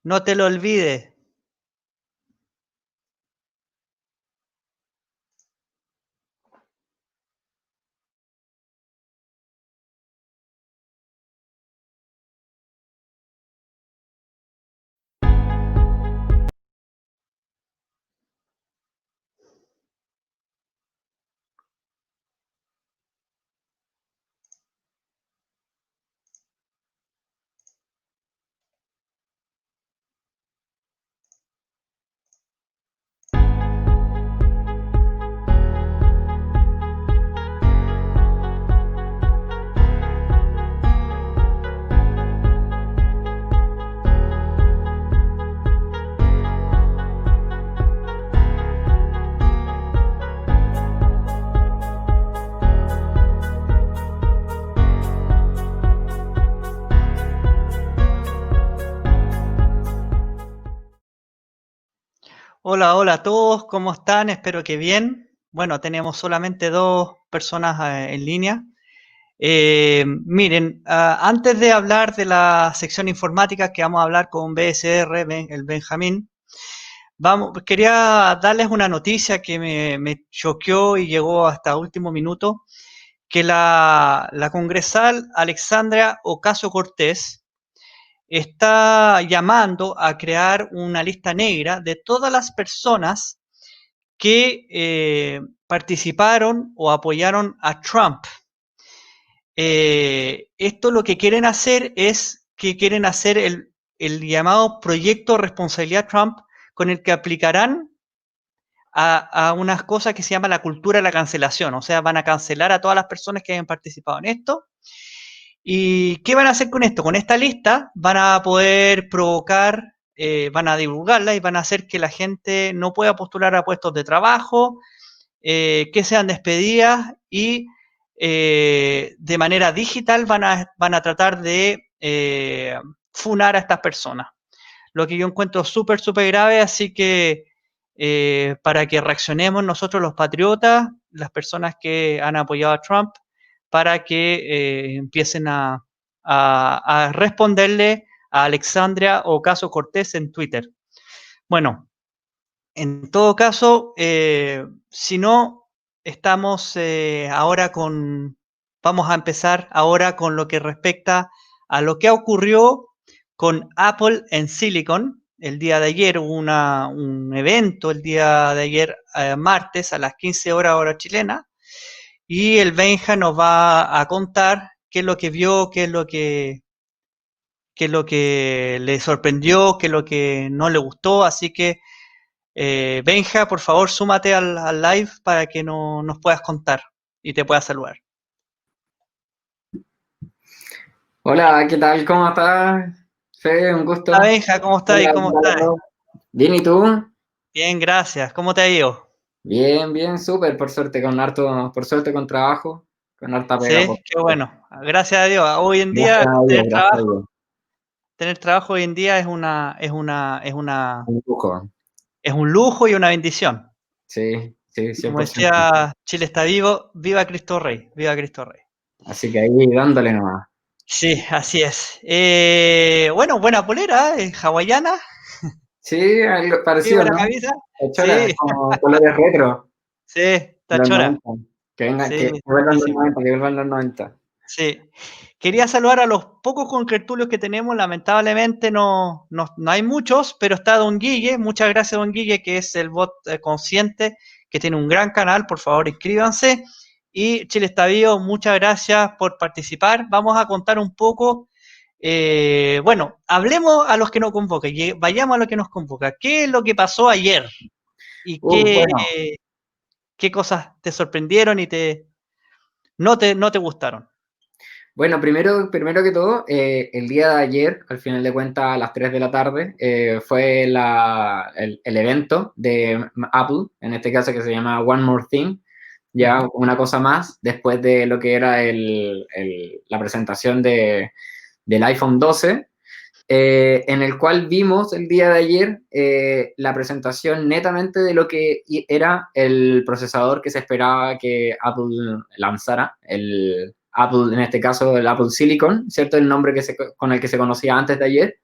No te lo olvides. Hola, hola a todos, ¿cómo están? Espero que bien. Bueno, tenemos solamente dos personas en línea. Miren, antes de hablar de la sección informática que vamos a hablar con BSR, el Benjamín, quería darles una noticia que me choqueó y llegó hasta último minuto, que la congresal Alexandria Ocasio-Cortez está llamando a crear una lista negra de todas las personas que participaron o apoyaron a Trump. Esto lo que quieren hacer es que quieren hacer el llamado Proyecto Responsabilidad Trump, con el que aplicarán a unas cosas que se llama la cultura de la cancelación. O sea, van a cancelar a todas las personas que hayan participado en esto. ¿Y qué van a hacer con esto? Con esta lista van a poder provocar, van a divulgarla y van a hacer que la gente no pueda postular a puestos de trabajo, que sean despedidas y de manera digital van a tratar de funar a estas personas. Lo que yo encuentro súper, súper grave, así que para que reaccionemos nosotros los patriotas, las personas que han apoyado a Trump, para que empiecen a responderle a Alexandria Ocasio-Cortez en Twitter. Bueno, en todo caso, si no, estamos ahora vamos a empezar ahora con lo que respecta a lo que ocurrió con Apple en Silicon. El día de ayer hubo un evento, el día de ayer, martes, a las 15 horas hora chilena, y el Benja nos va a contar qué es lo que vio, qué es lo que le sorprendió, qué es lo que no le gustó, así que Benja, por favor, súmate al live para que nos puedas contar y te puedas saludar. Hola, ¿qué tal? ¿Cómo estás? Fede, un gusto. Hola Benja, ¿cómo estás? Hola, ¿Cómo estás? Osvaldo. Bien, ¿y tú? Bien, gracias. ¿Cómo te ha ido? Bien, bien, súper, por suerte, por suerte con trabajo, con harta pega, Sí, por qué suerte. bueno. Gracias a Dios. Hoy en Gracias día a Dios, gracias a Dios. tener trabajo hoy en día Un lujo. es un lujo y una bendición. Sí, sí, Y como 100%. decía, Chile está vivo, viva Cristo Rey, viva Cristo Rey. Así que ahí dándole nomás. Sí, así es. Bueno, buena polera, hawaiana. Sí, algo Sí, parecido, buena ¿no? camisa. Hechora, Sí, como colores retro, sí, de está los chora. 90. Que vengan, Sí, que vuelvan los buenísimo. 90, que vuelvan los 90. Sí. Quería saludar a los pocos contertulios que tenemos. Lamentablemente no hay muchos, pero está Don Guille. Muchas gracias, Don Guille, que es el bot consciente, que tiene un gran canal. Por favor, inscríbanse. Y Chile está vivo, muchas gracias por participar. Vamos a contar un poco. Bueno, hablemos a los que nos convocan. Vayamos a lo que nos convoca. ¿Qué es lo que pasó ayer? ¿Y Bueno. qué cosas te sorprendieron y no te gustaron? Bueno, primero que todo, el día de ayer, al final de cuentas, a las 3 de la tarde, fue el evento de Apple, en este caso que se llama One More Thing, ya Ujú. una cosa más, después de lo que era la presentación del iPhone 12, en el cual vimos el día de ayer la presentación netamente de lo que era el procesador que se esperaba que Apple lanzara, el Apple, en este caso el Apple Silicon, ¿cierto? El nombre con el que se conocía antes de ayer.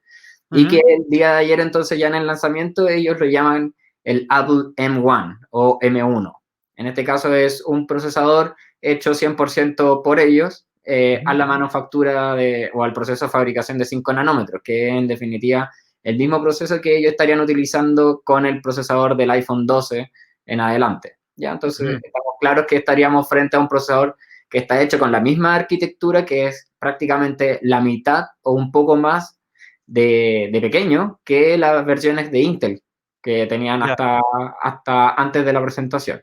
y que el día de ayer entonces ya en el lanzamiento ellos lo llaman el Apple M1 o M1. En este caso es un procesador hecho 100% por ellos a la manufactura o al proceso de fabricación de 5 nanómetros, que es en definitiva el mismo proceso que ellos estarían utilizando con el procesador del iPhone 12 en adelante. ¿Ya? Entonces, estamos claros que estaríamos frente a un procesador que está hecho con la misma arquitectura, que es prácticamente la mitad o un poco más de pequeño que las versiones de Intel que tenían hasta antes de la presentación.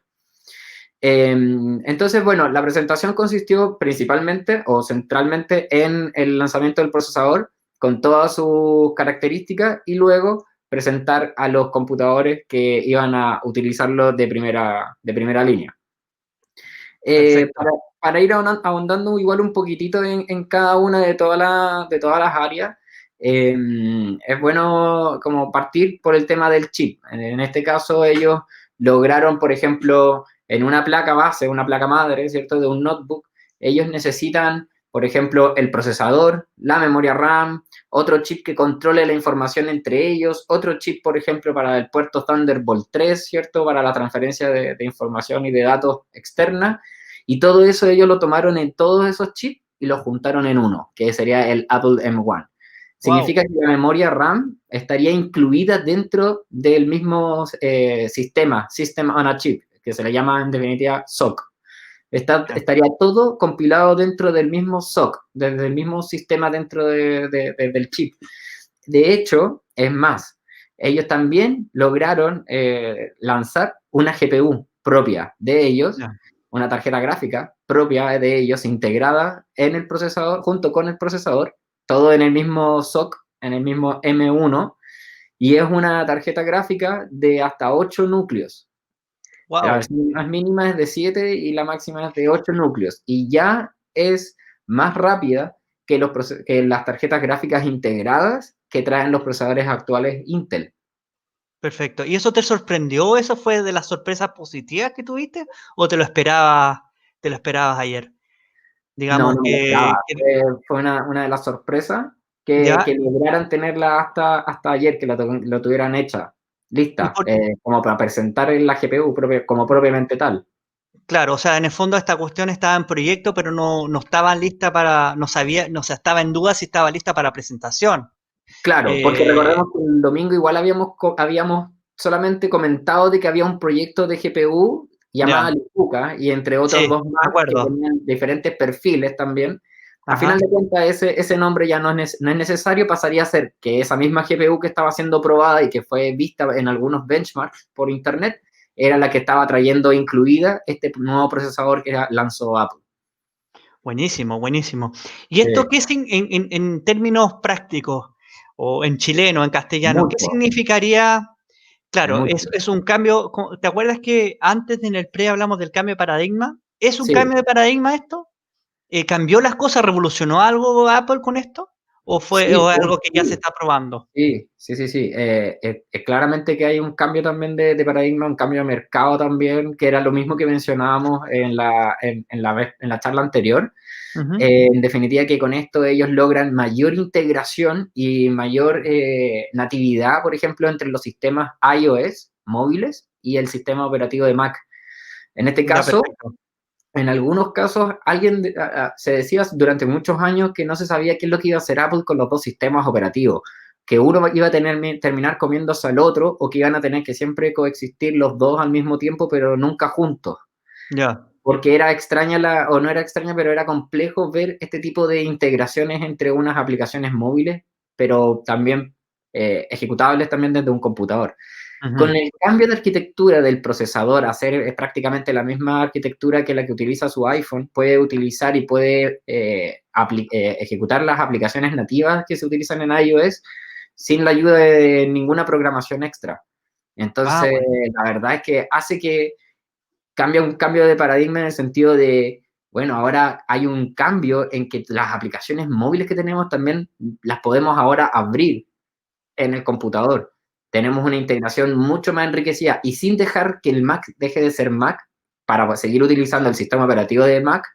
Entonces, bueno, la presentación consistió principalmente o centralmente en el lanzamiento del procesador con todas sus características y luego presentar a los computadores que iban a utilizarlo de primera línea. Para ir ahondando igual un poquitito en cada una de todas las áreas, es bueno como partir por el tema del chip. En este caso ellos lograron, por ejemplo, en una placa base, una placa madre, ¿cierto?, de un notebook, ellos necesitan, por ejemplo, el procesador, la memoria RAM, otro chip que controle la información entre ellos, otro chip, por ejemplo, para el puerto Thunderbolt 3, ¿cierto?, para la transferencia de información y de datos externa, y todo eso ellos lo tomaron en todos esos chips y lo juntaron en uno, que sería el Apple M1. Significa que la memoria RAM estaría incluida dentro del mismo sistema, System on a Chip, que se le llama en definitiva SoC. Estaría todo compilado dentro del mismo SoC, desde el mismo sistema dentro del chip. De hecho, es más, ellos también lograron lanzar una GPU propia de ellos, una tarjeta gráfica propia de ellos, integrada en el procesador, junto con el procesador, todo en el mismo SoC, en el mismo M1, y es una tarjeta gráfica de hasta 8 núcleos. Wow. La versión más mínima es de 7 y la máxima es de 8 núcleos. Y ya es más rápida que las tarjetas gráficas integradas que traen los procesadores actuales Intel. Perfecto. ¿Y eso te sorprendió? ¿Eso fue de las sorpresas positivas que tuviste? ¿O te lo esperabas ayer? Digamos no me esperaba. Fue una de las sorpresas que lograran tenerla hasta ayer, que lo tuvieran hecha, lista, como para presentar en la GPU como propiamente tal. Claro, o sea, en el fondo esta cuestión estaba en proyecto, pero no estaba lista estaba en duda si estaba lista para presentación. Claro, porque recordemos que el domingo igual habíamos solamente comentado de que había un proyecto de GPU llamada Lipuca, y entre otros dos más que tenían diferentes perfiles también. A final de cuentas, ese nombre ya no es necesario, pasaría a ser que esa misma GPU que estaba siendo probada y que fue vista en algunos benchmarks por internet, era la que estaba trayendo incluida este nuevo procesador que lanzó Apple. Buenísimo, buenísimo. ¿Y esto qué es en términos prácticos, o en chileno, en castellano, qué significaría? Claro, es un cambio. ¿Te acuerdas que antes en el pre hablamos del cambio de paradigma? ¿Es un cambio de paradigma esto? ¿Cambió las cosas? ¿Revolucionó algo Apple con esto? ¿O es algo que ya se está probando? Sí. Claramente que hay un cambio también de paradigma, un cambio de mercado también, que era lo mismo que mencionábamos en la charla anterior. En definitiva, que con esto ellos logran mayor integración y mayor natividad, por ejemplo, entre los sistemas iOS móviles y el sistema operativo de Mac. En este caso, en algunos casos, se decía durante muchos años que no se sabía qué es lo que iba a hacer Apple con los dos sistemas operativos, que uno iba a terminar comiéndose al otro, o que iban a tener que siempre coexistir los dos al mismo tiempo, pero nunca juntos. Porque era extraña o no era extraña, pero era complejo ver este tipo de integraciones entre unas aplicaciones móviles, pero también ejecutables también desde un computador. Con el cambio de arquitectura del procesador, hacer prácticamente la misma arquitectura que la que utiliza su iPhone, puede utilizar y puede ejecutar las aplicaciones nativas que se utilizan en iOS sin la ayuda de ninguna programación extra. Entonces, la verdad es que hace que cambia un cambio de paradigma en el sentido de, bueno, ahora hay un cambio en que las aplicaciones móviles que tenemos también las podemos ahora abrir en el computador. Tenemos una integración mucho más enriquecida y sin dejar que el Mac deje de ser Mac para seguir utilizando el sistema operativo de Mac,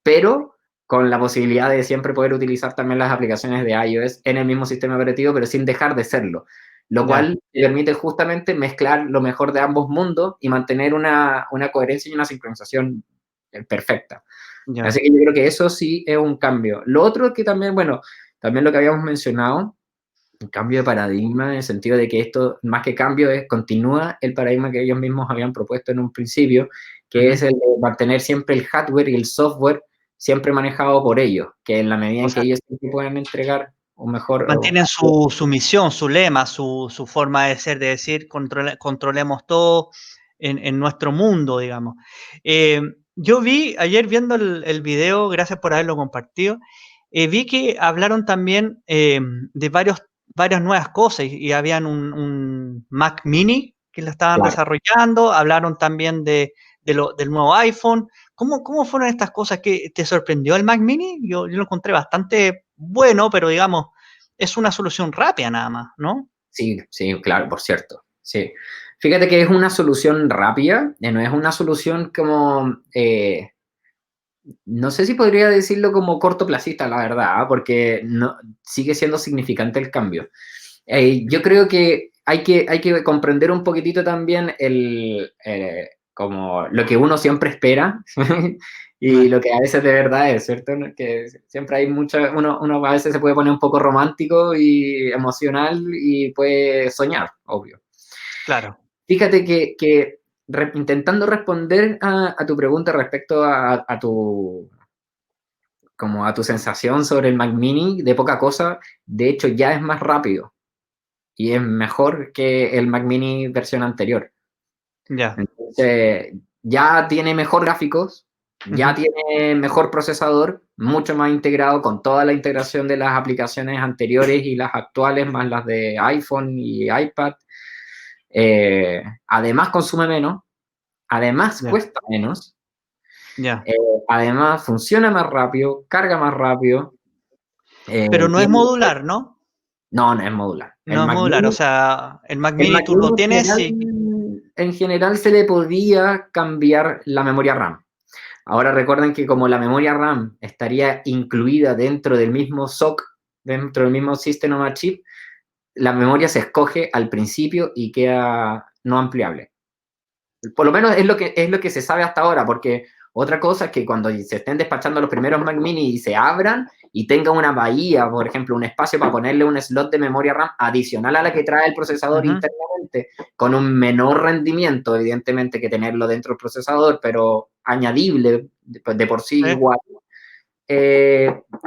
pero con la posibilidad de siempre poder utilizar también las aplicaciones de iOS en el mismo sistema operativo, pero sin dejar de serlo. Lo Ya, cual te permite justamente mezclar lo mejor de ambos mundos y mantener una coherencia y una sincronización perfecta. ya. Así que yo creo que eso sí es un cambio. Lo otro que también, bueno, también lo que habíamos mencionado, un cambio de paradigma en el sentido de que esto, más que cambio, continúa el paradigma que ellos mismos habían propuesto en un principio, que Ujú. es el de mantener siempre el hardware y el software siempre manejado por ellos, que en la medida O en que sea, ellos siempre puedan entregar un mejor... mantienen su misión, su lema, su forma de ser, de decir, controlemos todo en nuestro mundo, digamos. Yo vi, ayer viendo el video, gracias por haberlo compartido, vi que hablaron también de varias nuevas cosas y habían un Mac Mini que lo estaban claro. desarrollando, hablaron también del nuevo iPhone. ¿Cómo fueron estas cosas? ¿Que te sorprendió el Mac Mini? Yo lo encontré bastante bueno, pero digamos, es una solución rápida nada más, ¿no? Sí, sí, claro, por cierto. Sí. Fíjate que es una solución rápida, no es una solución como, no sé si podría decirlo como cortoplacista, la verdad, ¿ah? Porque no, sigue siendo significante el cambio. Yo creo que hay que comprender un poquitito también como lo que uno siempre espera y lo que a veces de verdad es, ¿cierto? Que siempre hay mucho, uno a veces se puede poner un poco romántico y emocional y puede soñar, obvio. Claro, Fíjate que intentando responder a tu pregunta respecto como a tu sensación sobre el Mac Mini, de poca cosa, de hecho ya es más rápido y es mejor que el Mac Mini versión anterior. ya. Entonces, ya tiene mejor gráficos, ya Ujú. tiene mejor procesador, mucho más integrado con toda la integración de las aplicaciones anteriores y las actuales, más las de iPhone y iPad. Además consume menos, además Ya, cuesta menos, ya. eh, además funciona más rápido, carga más rápido, Pero no es tiene... modular, ¿no? No, no es modular. No es modular, o sea, el Mac El Mini Mac tú lo Mini tienes y... en general se le podía cambiar la memoria RAM. Ahora recuerden que como la memoria RAM estaría incluida dentro del mismo SoC, dentro del mismo System on a Chip, la memoria se escoge al principio y queda no ampliable. Por lo menos es lo que se sabe hasta ahora, porque otra cosa es que cuando se estén despachando los primeros Mac Mini y se abran y tenga una bahía, por ejemplo, un espacio para ponerle un slot de memoria RAM adicional a la que trae el procesador Ujú, internamente, con un menor rendimiento, evidentemente, que tenerlo dentro del procesador, pero añadible de por sí sí. igual,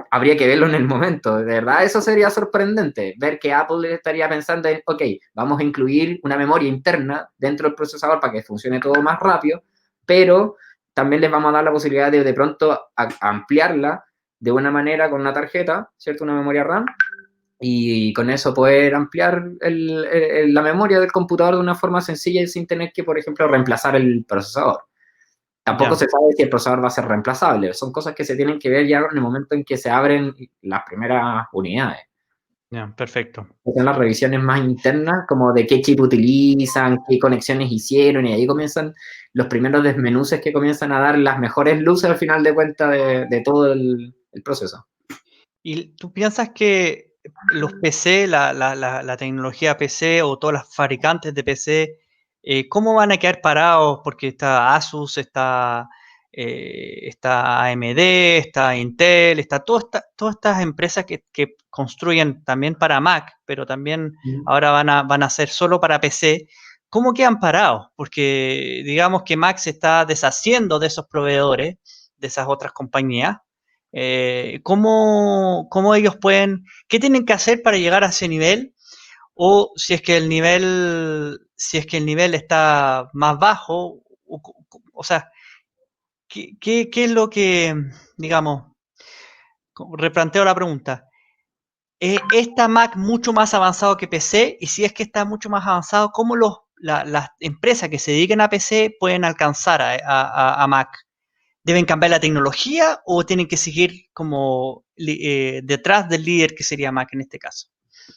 habría que verlo en el momento. De verdad, eso sería sorprendente, ver que Apple estaría pensando en, ok, vamos a incluir una memoria interna dentro del procesador para que funcione todo más rápido, pero también les vamos a dar la posibilidad de pronto ampliarla de una manera con una tarjeta, ¿cierto? Una memoria RAM, y con eso poder ampliar la memoria del computador de una forma sencilla y sin tener que, por ejemplo, reemplazar el procesador. Tampoco Ya, se sabe si el procesador va a ser reemplazable. Son cosas que se tienen que ver ya en el momento en que se abren las primeras unidades. ya, perfecto. Son las revisiones más internas, como de qué chip utilizan, qué conexiones hicieron, y ahí comienzan los primeros desmenuces que comienzan a dar las mejores luces al final de cuentas de todo el proceso. ¿Y tú piensas que los PC, la tecnología PC o todas las fabricantes de PC, cómo van a quedar parados? Porque está Asus, está AMD, está Intel, está todas estas empresas que construyen también para Mac, pero también ahora van a ser solo para PC. ¿Cómo quedan parados? Porque digamos que Mac se está deshaciendo de esos proveedores, de esas otras compañías. ¿Cómo ellos pueden, qué tienen que hacer para llegar a ese nivel? O si es que el nivel está más bajo, o sea, ¿qué es lo que, digamos, replanteo la pregunta? ¿Está Mac mucho más avanzado que PC? Y si es que está mucho más avanzado, ¿cómo las empresas que se dediquen a PC pueden alcanzar a Mac? ¿Deben cambiar la tecnología o tienen que seguir como detrás del líder que sería Mac en este caso?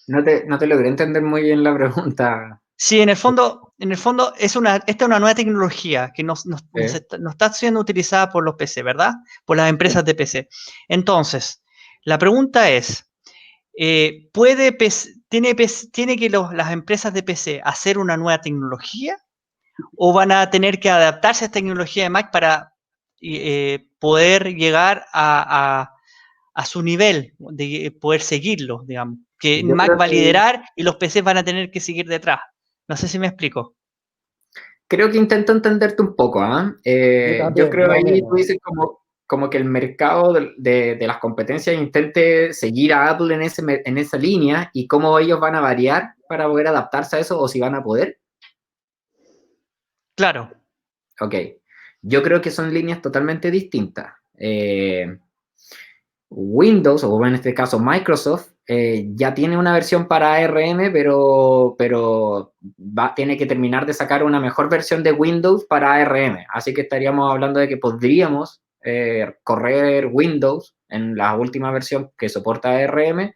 No te logré entender muy bien la pregunta. Sí, en el fondo, en el fondo, esta es una nueva tecnología que no está siendo utilizada por los PC, ¿verdad? Por las empresas de PC. Entonces, la pregunta es, ¿tiene que las empresas de PC hacer una nueva tecnología o van a tener que adaptarse a esta tecnología de Mac para poder llegar a su nivel, de poder seguirlo, digamos? Que Yo Mac creo va a que, liderar y los PCs van a tener que seguir detrás. No sé si me explico. creo que intento entenderte un poco, ¿ah? Yo Yo también, creo más o ahí tú menos. dices como que el mercado de las competencias intente seguir a Apple en esa línea y cómo ellos van a variar para poder adaptarse a eso o si van a poder. Claro. Ok, yo creo que son líneas totalmente distintas. Windows, o en este caso Microsoft, ya tiene una versión para ARM, pero tiene que terminar de sacar una mejor versión de Windows para ARM. Así que estaríamos hablando de que podríamos correr Windows en la última versión que soporta ARM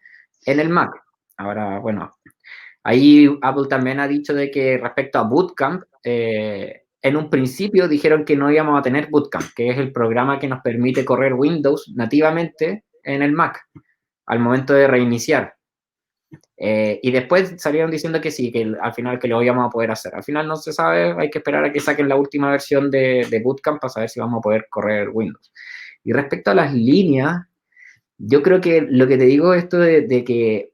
en el Mac. Ahora, bueno, ahí Apple también ha dicho de que respecto a Bootcamp, en un principio dijeron que no íbamos a tener Bootcamp, que es el programa que nos permite correr Windows nativamente en el Mac al momento de reiniciar. Y después salieron diciendo que sí, que al final que lo íbamos a poder hacer. Al final no se sabe, hay que esperar a que saquen la última versión de Bootcamp para saber si vamos a poder correr Windows. Y respecto a las líneas, yo creo que lo que te digo esto de que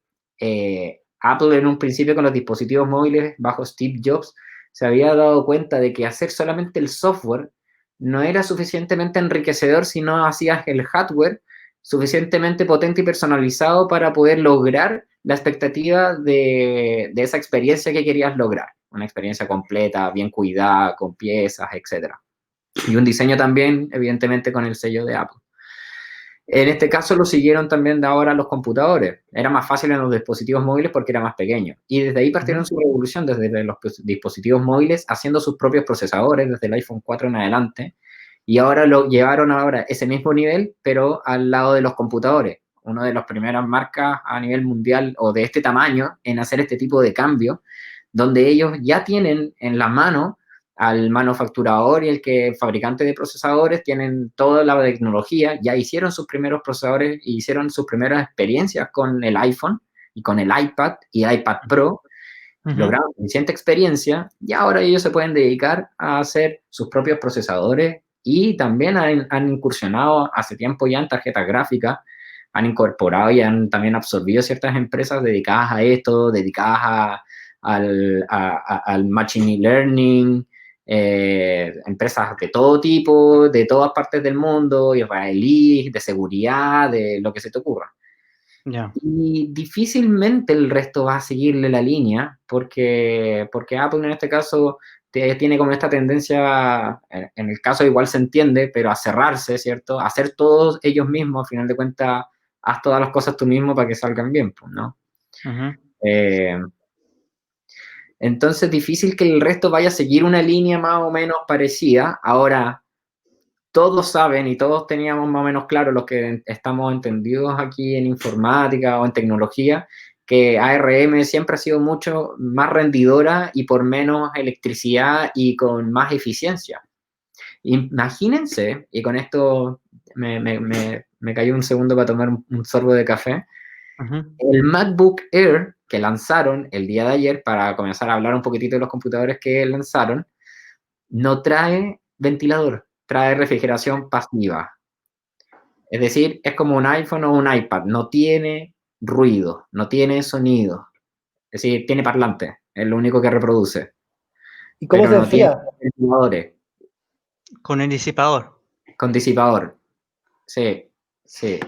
Apple en un principio con los dispositivos móviles bajo Steve Jobs se había dado cuenta de que hacer solamente el software no era suficientemente enriquecedor si no hacías el hardware suficientemente potente y personalizado para poder lograr la expectativa de esa experiencia que querías lograr. Una experiencia completa, bien cuidada, con piezas, etc. Y un diseño también, evidentemente, con el sello de Apple. En este caso lo siguieron también de ahora los computadores. Era más fácil en los dispositivos móviles porque era más pequeño. Y desde ahí partieron su revolución, desde los dispositivos móviles, haciendo sus propios procesadores, desde el iPhone 4 en adelante. Y ahora lo llevaron ahora ese mismo nivel, pero al lado de los computadores. Una de las primeras marcas a nivel mundial o de este tamaño en hacer este tipo de cambio, donde ellos ya tienen en la mano al manufacturador y el fabricante de procesadores tienen toda la tecnología, ya hicieron sus primeros procesadores y hicieron sus primeras experiencias con el iPhone y con el iPad y iPad Pro, lograron suficiente experiencia y ahora ellos se pueden dedicar a hacer sus propios procesadores y también han incursionado hace tiempo ya en tarjetas gráficas, han incorporado y han también absorbido ciertas empresas dedicadas a esto, dedicadas al machine learning, empresas de todo tipo, de todas partes del mundo, israelíes, de seguridad, de lo que se te ocurra. Yeah. Y difícilmente el resto va a seguirle la línea, porque Apple en este caso tiene como esta tendencia, en el caso igual se entiende, pero a cerrarse, ¿cierto? A hacer todos ellos mismos, al final de cuentas, haz todas las cosas tú mismo para que salgan bien, pues, ¿no? Entonces, difícil que el resto vaya a seguir una línea más o menos parecida. Ahora, todos saben y todos teníamos más o menos claro, los que estamos entendidos aquí en informática o en tecnología, que ARM siempre ha sido mucho más rendidora y por menos electricidad y con más eficiencia. Imagínense, y con esto me cayó un segundo para tomar un sorbo de café, el MacBook Air que lanzaron el día de ayer, para comenzar a hablar un poquitito de los computadores que lanzaron, no trae ventilador, trae refrigeración pasiva. Es decir, es como un iPhone o un iPad, no tiene ruido, no tiene sonido. Es decir, tiene parlante, es lo único que reproduce. ¿Y cómo Pero se no tiene enfría? ventiladores. Con el disipador. Con disipador. Sí, sí.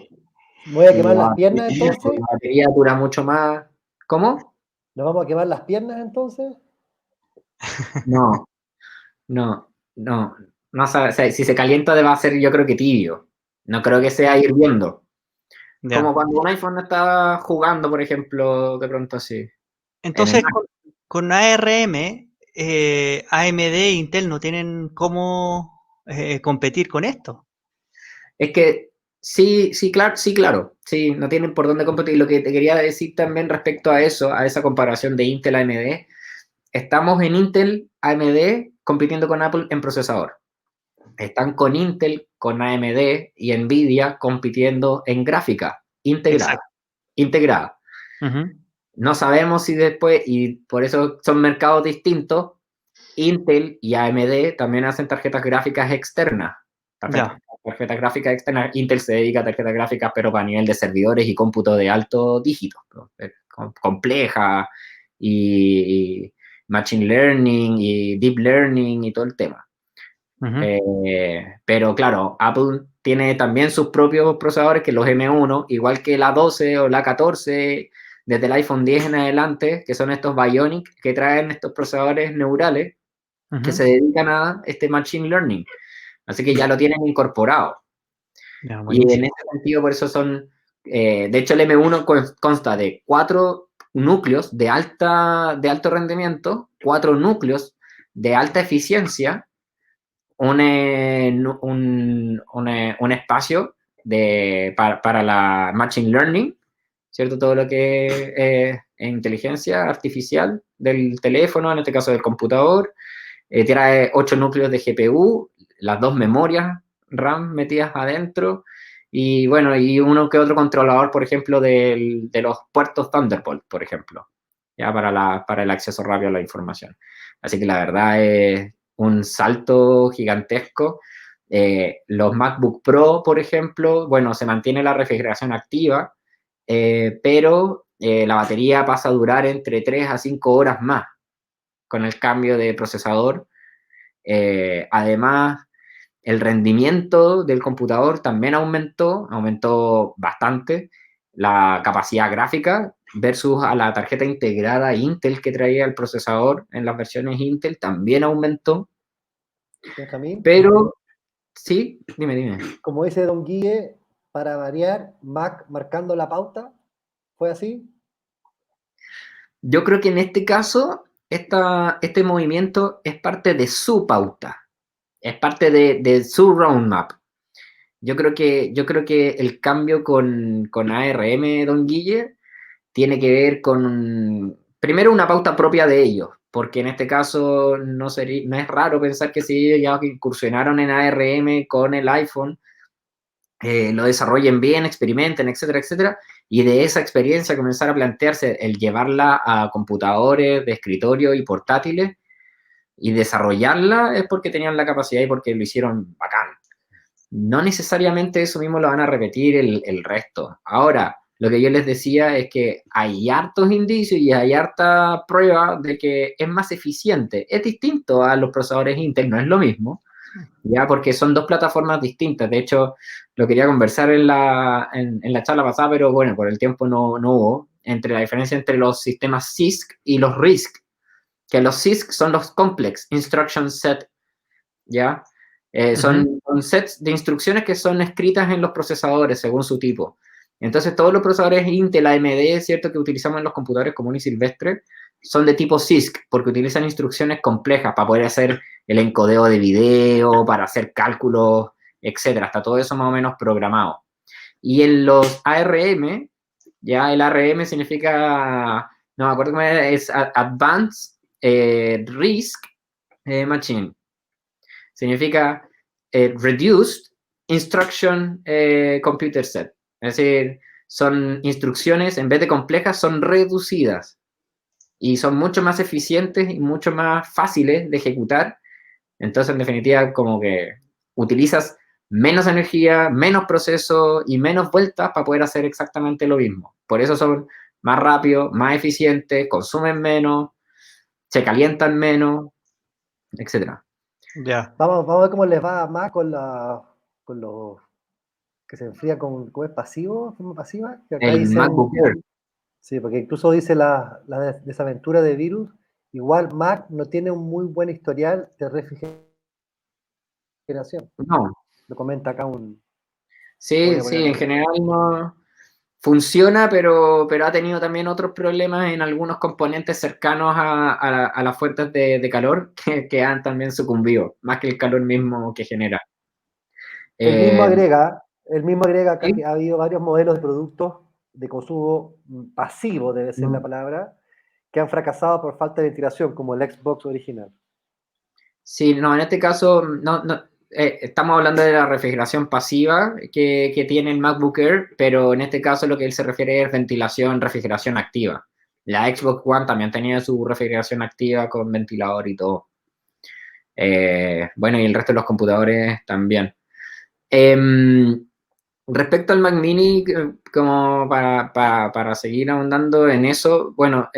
¿Voy a quemar las piernas entonces? La batería dura mucho más. ¿Cómo? ¿Nos vamos a quemar las piernas entonces? No, no, no. No sabe, o sea, si se calienta va a ser yo creo que tibio. No creo que sea hirviendo. Yeah. Como cuando un iPhone está jugando, por ejemplo, de pronto así. Entonces, con ARM, AMD e Intel no tienen cómo competir con esto. Es que sí, claro, sí, no tienen por dónde competir. Lo que te quería decir también respecto a eso, a esa comparación de Intel AMD, estamos en Intel, AMD, compitiendo con Apple en procesador. Están con Intel, con AMD y Nvidia compitiendo en gráfica integrada. Ujú. No sabemos si después, y por eso son mercados distintos, Intel y AMD también hacen tarjetas gráficas externas. Tarjetas gráficas externas. Intel se dedica a tarjetas gráficas, pero para nivel de servidores y cómputo de alto dígito, ¿no? Compleja y machine learning y deep learning y todo el tema. Pero claro, Apple tiene también sus propios procesadores, que los M1, igual que la 12 o la 14, desde el iPhone 10 en adelante, que son estos Bionic, que traen estos procesadores neurales que se dedican a este machine learning. Así que ya lo tienen incorporado. Ya, Y en buenísimo. ese sentido, por eso son, de hecho el M1 consta de 4 núcleos de alto rendimiento, 4 núcleos de alta eficiencia, un espacio para la machine learning, ¿cierto? Todo lo que es inteligencia artificial del teléfono, en este caso del computador. Tiene 8 núcleos de GPU, las 2 memorias RAM metidas adentro, y bueno, y uno que otro controlador, por ejemplo, de los puertos Thunderbolt, por ejemplo, ya para el acceso rápido a la información. Así que la verdad es un salto gigantesco. Los MacBook Pro, por ejemplo, bueno, se mantiene la refrigeración activa, pero la batería pasa a durar entre 3 a 5 horas más con el cambio de procesador. Además, el rendimiento del computador también aumentó bastante. La capacidad gráfica versus a la tarjeta integrada Intel que traía el procesador en las versiones Intel también aumentó. Benjamín, Pero, sí, dime. como dice Don Guille, para variar, Mac marcando la pauta, ¿fue así? Yo creo que en este caso, este movimiento es parte de su pauta, es parte de su roadmap. Yo creo que el cambio con ARM, Don Guille, tiene que ver con, primero, una pauta propia de ellos, porque en este caso no es raro pensar que si ellos ya incursionaron en ARM con el iPhone, lo desarrollen bien, experimenten, etcétera, etcétera, y de esa experiencia comenzar a plantearse el llevarla a computadores de escritorio y portátiles y desarrollarla es porque tenían la capacidad y porque lo hicieron bacán. No necesariamente eso mismo lo van a repetir el resto. Ahora, lo que yo les decía es que hay hartos indicios y hay harta prueba de que es más eficiente. Es distinto a los procesadores Intel, no es lo mismo, ya, porque son dos plataformas distintas. De hecho, lo quería conversar en la charla pasada, pero bueno, por el tiempo no hubo, entre la diferencia entre los sistemas CISC y los RISC, que los CISC son los Complex Instruction Set, ¿ya? Son sets de instrucciones que son escritas en los procesadores según su tipo. Entonces, todos los procesadores Intel, AMD, ¿cierto?, que utilizamos en los computadores comunes y silvestres, son de tipo CISC, porque utilizan instrucciones complejas para poder hacer el encodeo de video, para hacer cálculos, etcétera. Está todo eso más o menos programado. Y en los ARM, ya el ARM significa, no me acuerdo cómo es Advanced RISC Machine. Significa Reduced Instruction Computer Set. Es decir, son instrucciones, en vez de complejas, son reducidas. Y son mucho más eficientes y mucho más fáciles de ejecutar. Entonces, en definitiva, como que utilizas menos energía, menos proceso y menos vueltas para poder hacer exactamente lo mismo. Por eso son más rápidos, más eficientes, consumen menos, se calientan menos, etcétera. Ya. Vamos a ver cómo les va más con los que se enfrían con es pasivo, forma pasiva, que acá El dicen, MacBook Air. sí, porque incluso dice la desaventura de virus, igual Mac no tiene un muy buen historial de refrigeración. No, Lo comenta acá un... Lo voy sí, a poner en acá. general no funciona, pero ha tenido también otros problemas en algunos componentes cercanos a las fuentes de calor que han también sucumbido, más que el calor mismo que genera. El mismo Eh, agrega, acá ¿Sí? que ha habido varios modelos de productos de consumo pasivo, debe ser la palabra, que han fracasado por falta de ventilación, como el Xbox original. Sí, no, en este caso estamos hablando de la refrigeración pasiva que tiene el MacBook Air, pero en este caso lo que él se refiere es ventilación, refrigeración activa. La Xbox One también tenía su refrigeración activa con ventilador y todo. Bueno, y el resto de los computadores también. Respecto al Mac Mini, como para seguir ahondando en eso, bueno,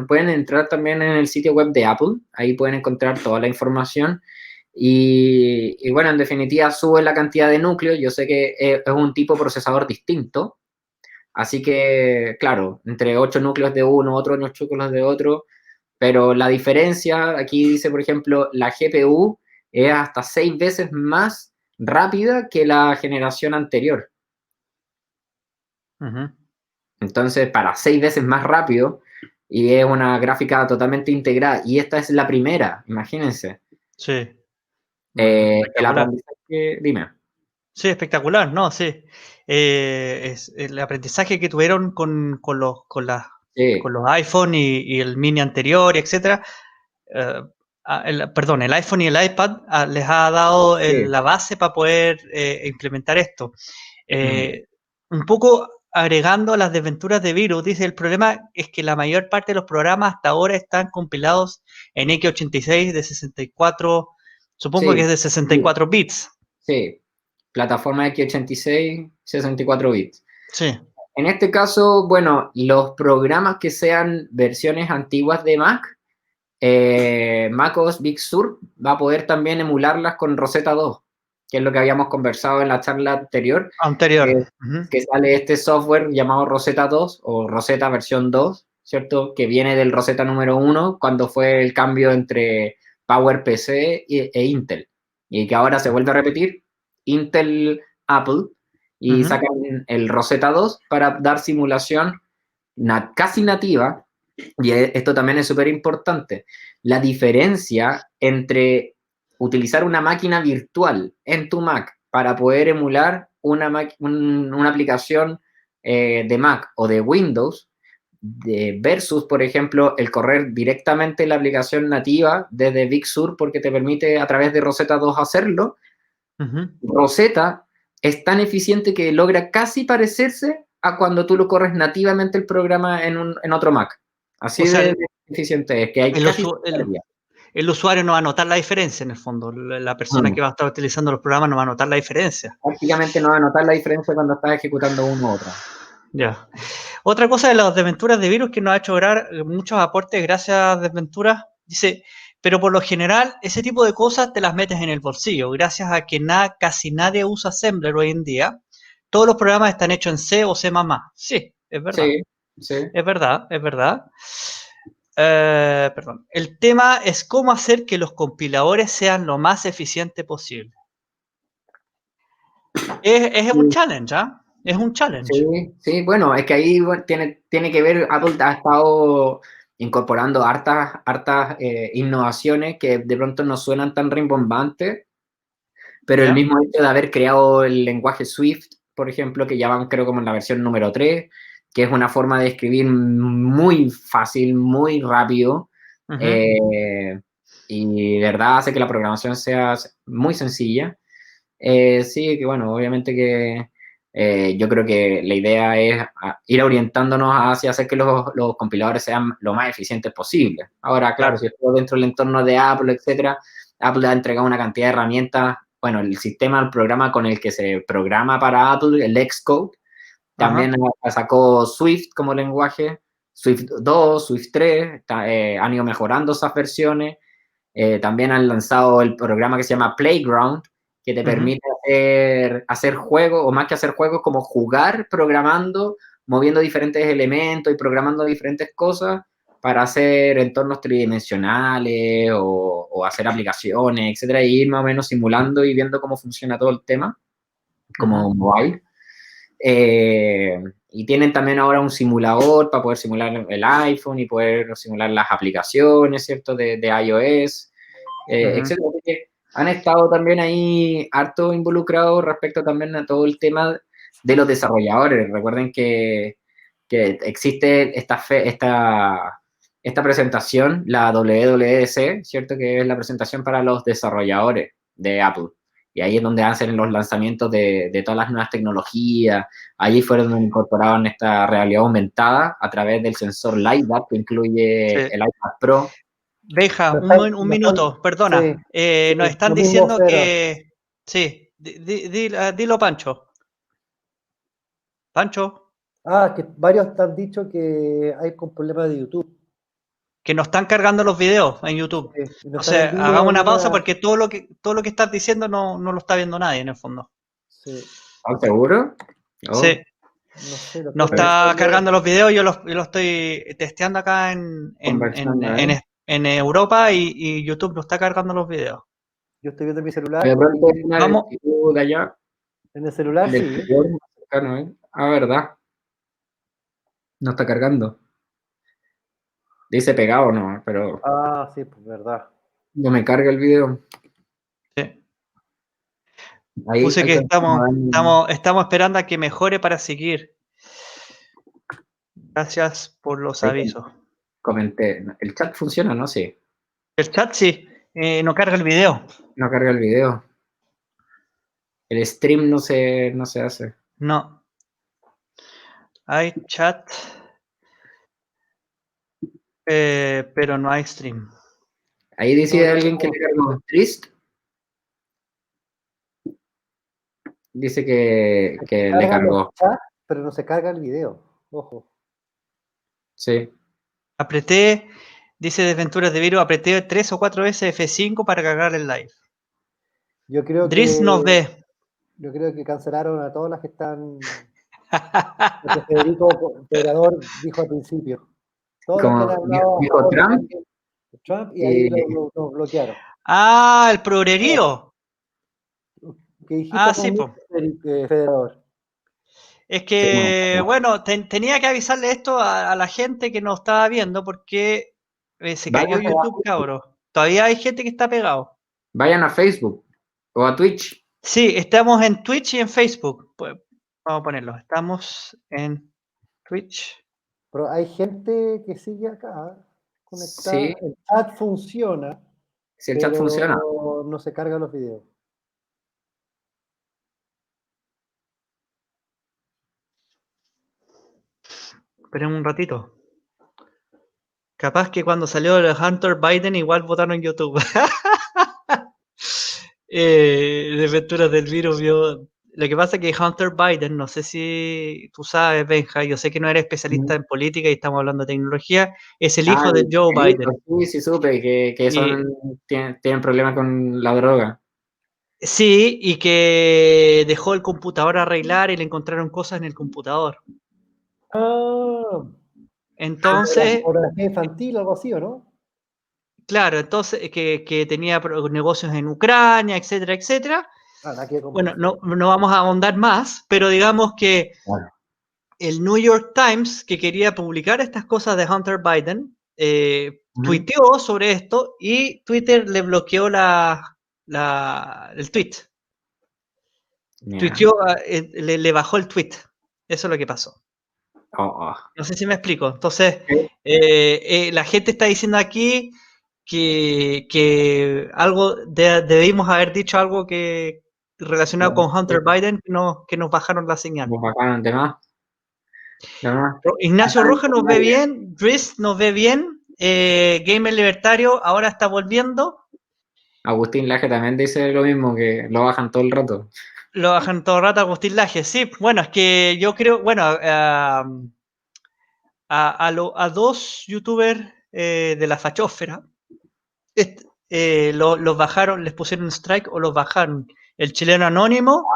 pueden entrar también en el sitio web de Apple, ahí pueden encontrar toda la información y bueno, en definitiva sube la cantidad de núcleos, yo sé que es un tipo de procesador distinto, así que, claro, entre 8 núcleos de uno, otros 8 núcleos de otro, pero la diferencia, aquí dice, por ejemplo, la GPU es hasta 6 veces más rápida que la generación anterior. Ujú. Entonces, para 6 veces más rápido, y es una gráfica totalmente integrada, y esta es la primera, imagínense. Sí. El Espectacular. aprendizaje, dime. Sí, espectacular, ¿no? Sí. Es el aprendizaje que tuvieron Sí, con los iPhone y el mini anterior, y etcétera. Perdón, el iPhone y el iPad les ha dado sí. la base para poder implementar esto. Mm, Un poco agregando a las desventuras de virus, dice, el problema es que la mayor parte de los programas hasta ahora están compilados en x86 de 64, supongo que sí, es de 64 bits. sí. Plataforma x86, 64 bits. Sí. En este caso, bueno, los programas que sean versiones antiguas de Mac, macOS Big Sur va a poder también emularlas con Rosetta 2, que es lo que habíamos conversado en la charla anterior, Anterior. que, Ujú. que sale este software llamado Rosetta 2 o Rosetta versión 2, ¿cierto? Que viene del Rosetta número 1 cuando fue el cambio entre PowerPC e Intel, y que ahora se vuelve a repetir, Intel, Apple, y Ujú. sacan el Rosetta 2 para dar simulación casi nativa, y esto también es súper importante, la diferencia entre utilizar una máquina virtual en tu Mac para poder emular una aplicación de Mac o de Windows, versus, por ejemplo, el correr directamente la aplicación nativa desde Big Sur porque te permite a través de Rosetta 2 hacerlo. Ujú. Rosetta es tan eficiente que logra casi parecerse a cuando tú lo corres nativamente el programa en otro Mac. O Así sea, de eficiente es, que hay el, casi usu- el- similaridad. el usuario no va a notar la diferencia en el fondo. La persona Mm. que va a estar utilizando los programas no va a notar la diferencia. Prácticamente no va a notar la diferencia cuando estás ejecutando uno u otro. Ya. Otra cosa de las desventuras de virus que nos ha hecho lograr muchos aportes gracias a desventuras, dice, pero por lo general ese tipo de cosas te las metes en el bolsillo, gracias a que casi nadie usa Assembler hoy en día. Todos los programas están hechos en C o C++. Sí, es verdad, Sí, sí. es verdad, es verdad. Perdón. El tema es cómo hacer que los compiladores sean lo más eficiente posible. Es un challenge, ¿ah? Es un challenge. Sí, sí, bueno, es que ahí bueno, tiene que ver, Apple ha estado incorporando hartas innovaciones que de pronto no suenan tan rimbombantes, pero el ¿Ya? mismo hecho de haber creado el lenguaje Swift, por ejemplo, que ya van creo como en la versión número 3, que es una forma de escribir muy fácil, muy rápido, Ujú. eh, y de verdad hace que la programación sea muy sencilla. Sí, que bueno, obviamente que yo creo que la idea es ir orientándonos hacia hacer que los compiladores sean lo más eficientes posible. Ahora, claro, Claro. si estoy dentro del entorno de Apple, etcétera, Apple ha entregado una cantidad de herramientas. Bueno, el sistema, el programa con el que se programa para Apple, el Xcode, también Ajá. sacó Swift como lenguaje, Swift 2, Swift 3, han ido mejorando esas versiones. También han lanzado el programa que se llama Playground, que te Ujú. permite hacer juegos, o más que hacer juegos, como jugar programando, moviendo diferentes elementos y programando diferentes cosas para hacer entornos tridimensionales o hacer aplicaciones, etcétera, y ir más o menos simulando y viendo cómo funciona todo el tema, Ujú. como mobile. Y tienen también ahora un simulador para poder simular el iPhone y poder simular las aplicaciones, ¿cierto? De iOS, Ujú. etcétera. Así que han estado también ahí harto involucrados respecto también a todo el tema de los desarrolladores. Recuerden que que existe esta presentación, la WWDC, ¿cierto? Que es la presentación para los desarrolladores de Apple. Y ahí es donde hacen los lanzamientos de todas las nuevas tecnologías. Allí fueron donde incorporaban esta realidad aumentada a través del sensor LiDAR que incluye Sí. el iPad Pro. Benja, un minuto, perdona. Nos están lo mismo diciendo Fedor. que... Sí, dilo, Pancho. Pancho, Que varios te han dicho que hay con problemas de YouTube. que nos están cargando los videos en YouTube. Y no O están en sea, vivo hagamos una ni pausa nada. porque todo lo que estás diciendo no lo está viendo nadie en el fondo. Sí, ¿Estás seguro? Oh, Sí, no sé, lo nos estoy está revisando. cargando los videos, yo lo estoy testeando acá conversando, en Europa y YouTube nos está cargando los videos. Yo estoy viendo mi celular. De pronto y una Vamos. actitud de allá, en el celular del sí. exterior, más cercano, ¿eh? ¿Verdad? No está cargando. Dice pegado, no, pero Sí, pues verdad. no me carga el video. Sí. Ahí Puse que alcanzamos estamos esperando a que mejore para seguir. Gracias por los ahí avisos. comenté. El chat funciona, ¿no? Sí. El chat sí, no carga el video. No carga el video. El stream no se hace. No. Hay chat, pero no hay stream. Ahí dice No, alguien que le cargó. Trist. Dice que le cargan los cargó. chats, pero no se carga el video. Ojo. Sí. Apreté, dice Desventuras de Virus, apreté 3 o 4 veces F5 para cargar el live. Yo creo Dries que nos ve. yo creo que cancelaron a todas las que están. Lo que Federico Pedrador dijo al principio. Todos los que han Como hablado a dijo favor de Trump, Trump y ahí lo bloquearon. Ah, el progrerío. ¿Qué dijiste Sí, conmigo, po. Federador? Es que, bueno, tenía que avisarle esto a la gente que nos estaba viendo porque se cayó YouTube, cabros. Todavía hay gente que está pegado. vayan a Facebook o a Twitch. Sí, estamos en Twitch y en Facebook. Pues, vamos a ponerlo. Estamos en Twitch. Pero hay gente que sigue acá conectada. Sí, El chat funciona, si el chat pero funciona. no se cargan los videos. Esperen un ratito. Capaz que cuando salió el Hunter Biden igual votaron en YouTube. Desventuras del virus vio. Lo que pasa es que Hunter Biden, no sé si tú sabes, Benja, yo sé que no eres especialista en política y estamos hablando de tecnología, es el hijo de Joe Biden. Sí, supe que tienen problemas con la droga. Sí, y que dejó el computador a arreglar y le encontraron cosas en el computador. Entonces, Pornografía infantil, algo así, ¿o no? claro, entonces que tenía negocios en Ucrania, etcétera, etcétera. Bueno, no vamos a ahondar más, pero digamos que el New York Times, que quería publicar estas cosas de Hunter Biden, tuiteó sobre esto y Twitter le bloqueó el tweet. Tuiteó, le bajó el tweet. Eso es lo que pasó. No sé si me explico. Entonces, la gente está diciendo aquí que algo debimos haber dicho algo que relacionado con Hunter Biden que nos bajaron la señal. Nos bajaron de más. Ignacio Rojas nos ve bien, Dries nos ve bien, Gamer Libertario ahora está volviendo. Agustín Laje también dice lo mismo, que lo bajan todo el rato. Lo bajan todo el rato Agustín Laje, sí. Bueno, es que yo creo, bueno, a dos youtubers de la fachósfera los bajaron, les pusieron un strike o los bajaron. El chileno anónimo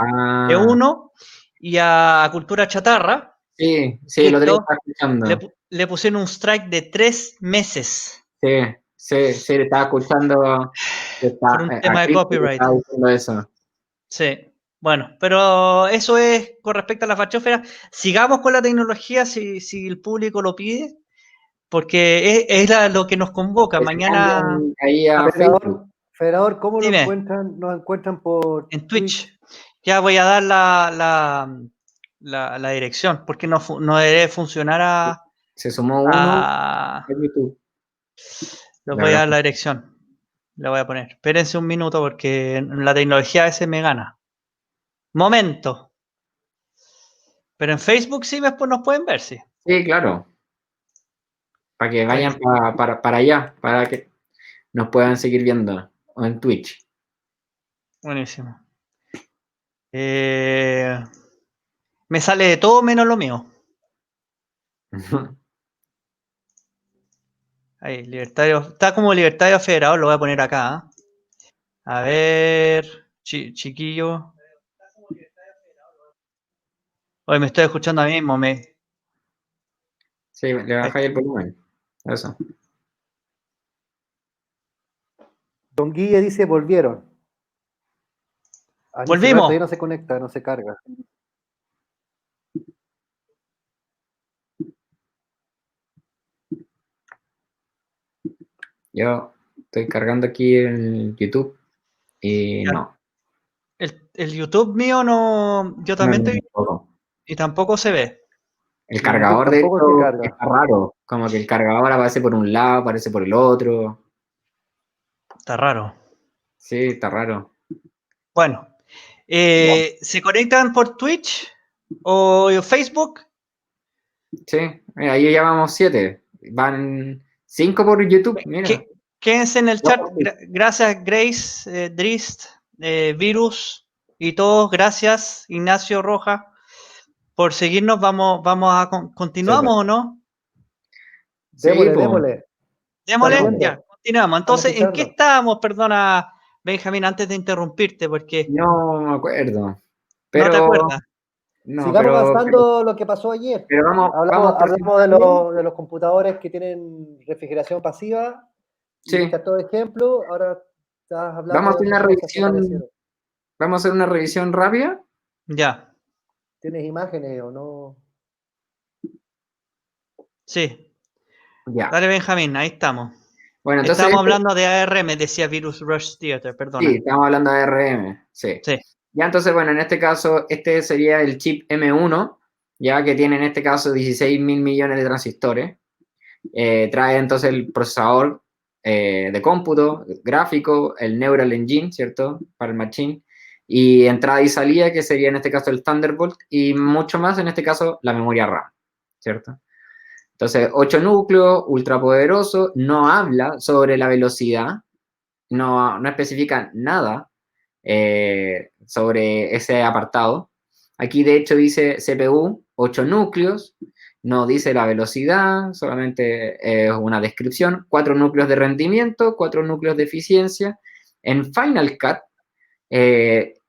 es uno y a Cultura Chatarra. Sí, lo tengo que estar escuchando. Le pusieron un strike de 3 meses. Sí, le estaba escuchando. Por un tema de copyright. Eso. Sí. Bueno, pero eso es con respecto a la fachósfera. Sigamos con la tecnología si el público lo pide, porque es lo que nos convoca. Mañana. Ahí a Federador, ¿cómo lo Dime. encuentran? Nos encuentran por En Twitch. Ya voy a dar la dirección, porque no debe funcionar Se sumó uno a... a YouTube. Les La voy a verdad. dar la dirección. La voy a poner. Espérense un minuto porque la tecnología a veces me gana. Momento. Pero en Facebook sí después nos pueden ver, sí. Sí, claro. Para que vayan Facebook. para allá, para que nos puedan seguir viendo. O en Twitch. Buenísimo. Me sale de todo menos lo mío. Ahí, libertario. Está como libertario federado, lo voy a poner acá. A ver, chiquillo. Hoy me estoy escuchando a mí mismo. Sí, le bajáis el volumen. Eso. Don Guille dice, volvieron. Ani Serrat Volvimos. todavía no se conecta, no se carga. Yo estoy cargando aquí el YouTube y Ya. no. El YouTube mío no. Yo No, también estoy. tampoco. Y tampoco se ve. El En YouTube cargador de tampoco se esto carga. está raro. Como que el cargador aparece por un lado, aparece por el otro. Está raro. Sí, está raro. Bueno. ¿Se conectan por Twitch o Facebook? Sí, mira, ahí ya vamos 7. Van 5 por YouTube, mira. Quédense en el No, chat. Gracias, Grace, Drist, Virus y todos. Gracias, Ignacio Roja, por seguirnos. Vamos a continuamos, ¿o no? Sí, Démosle, po. démosle. Démosle, Estamos viendo. ya, continuamos. Estamos Entonces, ¿en qué escuchando. estábamos? Perdona, Benjamín, antes de interrumpirte, porque No me acuerdo. no te Pero, acuerdas. no, Sigamos avanzando lo que pasó ayer. pero vamos Hablamos presentando. de los computadores que tienen refrigeración pasiva y Sí, diste todo ejemplo. Ahora estás hablando vamos a de hacer otras una cosas que revisión. aparecieron. Vamos a hacer una revisión rápida. Ya, ¿Tienes imágenes o no? sí. Ya. Dale, Benjamín, ahí estamos. Bueno, entonces, Estábamos hablando de ARM, decía Virus Rush Theater, sí, perdona. estamos hablando de ARM. Sí. Sí, Ya, entonces, bueno, en este caso, este sería el chip M1, ya que tiene en este caso 16.000 millones de transistores. Trae entonces el procesador de cómputo, gráfico, el Neural Engine, ¿cierto? Para el machine. Y entrada y salida, que sería en este caso el Thunderbolt, y mucho más, en este caso, la memoria RAM, ¿cierto? Entonces, 8 núcleos, ultrapoderoso, no habla sobre la velocidad, no especifica nada sobre ese apartado. Aquí, de hecho, dice CPU, 8 núcleos, no dice la velocidad, solamente es una descripción, 4 núcleos de rendimiento, 4 núcleos de eficiencia. En Final Cut,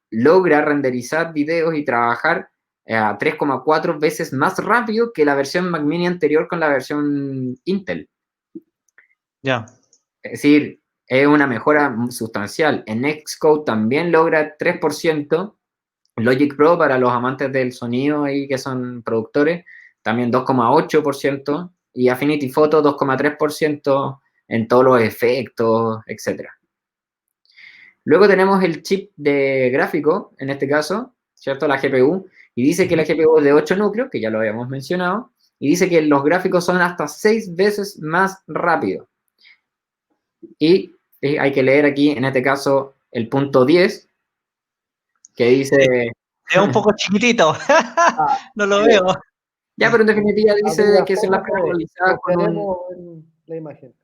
logra renderizar videos y trabajar a 3,4 veces más rápido que la versión Mac Mini anterior con la versión Intel. ya. Es decir, es una mejora sustancial. En Xcode también logra 3%. Logic Pro, para los amantes del sonido ahí que son productores, también 2,8%. Y Affinity Photo 2,3% en todos los efectos, etc. Luego tenemos el chip de gráfico, en este caso, ¿cierto? La GPU. Y dice que la GPU es de 8 núcleos, que ya lo habíamos mencionado. Y dice que los gráficos son hasta 6 veces más rápidos. Y hay que leer aquí, en este caso, el punto 10, que dice... Es un poco chiquitito. No lo veo. Ya, pero en definitiva dice que son las personalizadas con un... Confiaremos en la imagen.